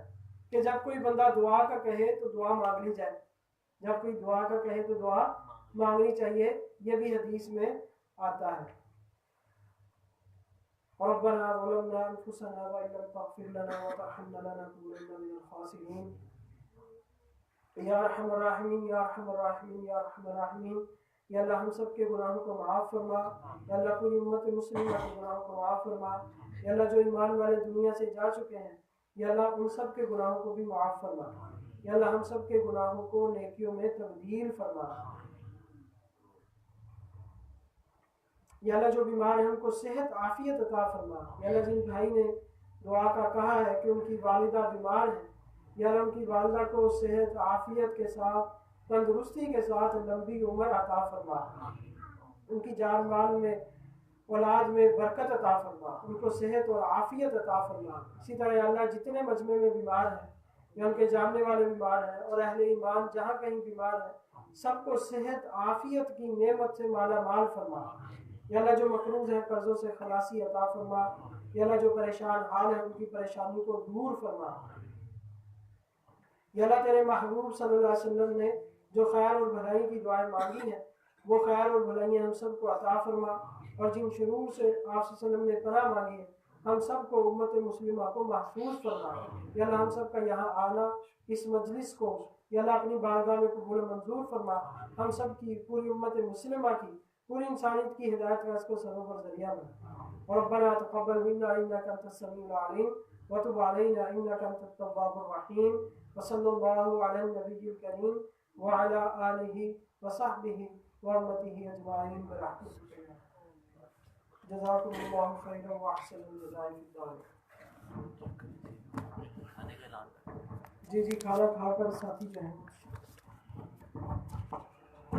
कि जब कोई बंदा दुआ का कहे तो दुआ मांग ली जाए, जब कोई दुआ का कहे तो दुआ मांगनी चाहिए, ये भी हदीस में आता है। रब्बना ज़लमना अनफुसना व इल्लम तग़फिर लना व तरहमना लनकूनन्ना मिनल ख़ासिरीन। या अरहमर राहिमीन, या अरहमर राहिमीन, या अरहमर राहिमीन। या अल्लाह हम सब के गुनाहों को माफ़ फरमा, या अल्लाह पूरी उम्मत मुस्लिमा के गुनाहों को माफ़ फरमा। या अल्लाह जो ईमान वाले दुनिया से जा चुके हैं, या अल्लाह उन सब के गुनाहों को भी माफ़ फरमा। या अल्लाह हम सब के गुनाहों को नेकियों में तब्दील फरमा। या अल्लाह जो बीमार है उनको सेहत आफियत अता फरमा। या अल्लाह जिन भाई ने दुआ का कहा है कि उनकी वालिदा बीमार है, या अल्लाह उनकी वालिदा को सेहत आफियत के साथ तंदुरुस्ती के साथ लंबी उम्र अता फरमा, उनकी जान माल में औलाद में बरकत अता फरमा, उनको सेहत और आफियत अता फरमा। इसी तरह अल्लाह जितने मजमे में बीमार हैं या उनके जानने वाले बीमार हैं और अहले ईमान जहाँ कहीं बीमार हैं, सबको सेहत आफियत की नेमत से माला माल फरमा। या अल्लाह जो मकरूज है कर्जों से खलासी अता फरमा। या अल्लाह जो परेशान हाल है उनकी परेशानी को दूर फरमा। या अल्लाह तेरे महबूब सल्लल्लाहु अलैहि वसल्लम ने जो खैर और भलाई की दुआएं मांगी हैं वो खैर और भलाइयाँ हम सबको अता फरमा। और जिन शुरूर से आप सल्लल्लाहु अलैहि वसल्लम ने पनाह मांगी है हम सबको उम्मत मुस्लिमा को महफूज फरमा। या अल्लाह हम सब का यहाँ आना इस मजलिस को या अल्लाह अपनी बारगाह में कबूल मंजूर फरमा। हम सब की पूरी उम्मत मुस्लिमा की पूरी इंसानियत की हिदायत का इसको सरोवर जरिया बना। और रब्बना तक़ब्बल मिन्ना इन्नका अंतस समीउल अलीम व तुब अलैना इन्नका अंतत तव्वाबुर रहीम। व सल्लल्लाहु अला नबिय्यिल करीम व अला आलिहि व सहबिहि व उम्मतिहि अजमाइन बरहमतिक। जज़ाकुमुल्लाहु खैरन व अहसनुल जज़ाए फिद दारिन। खाने का ऐलान करें। जी खाना खाकर साथी जो हैं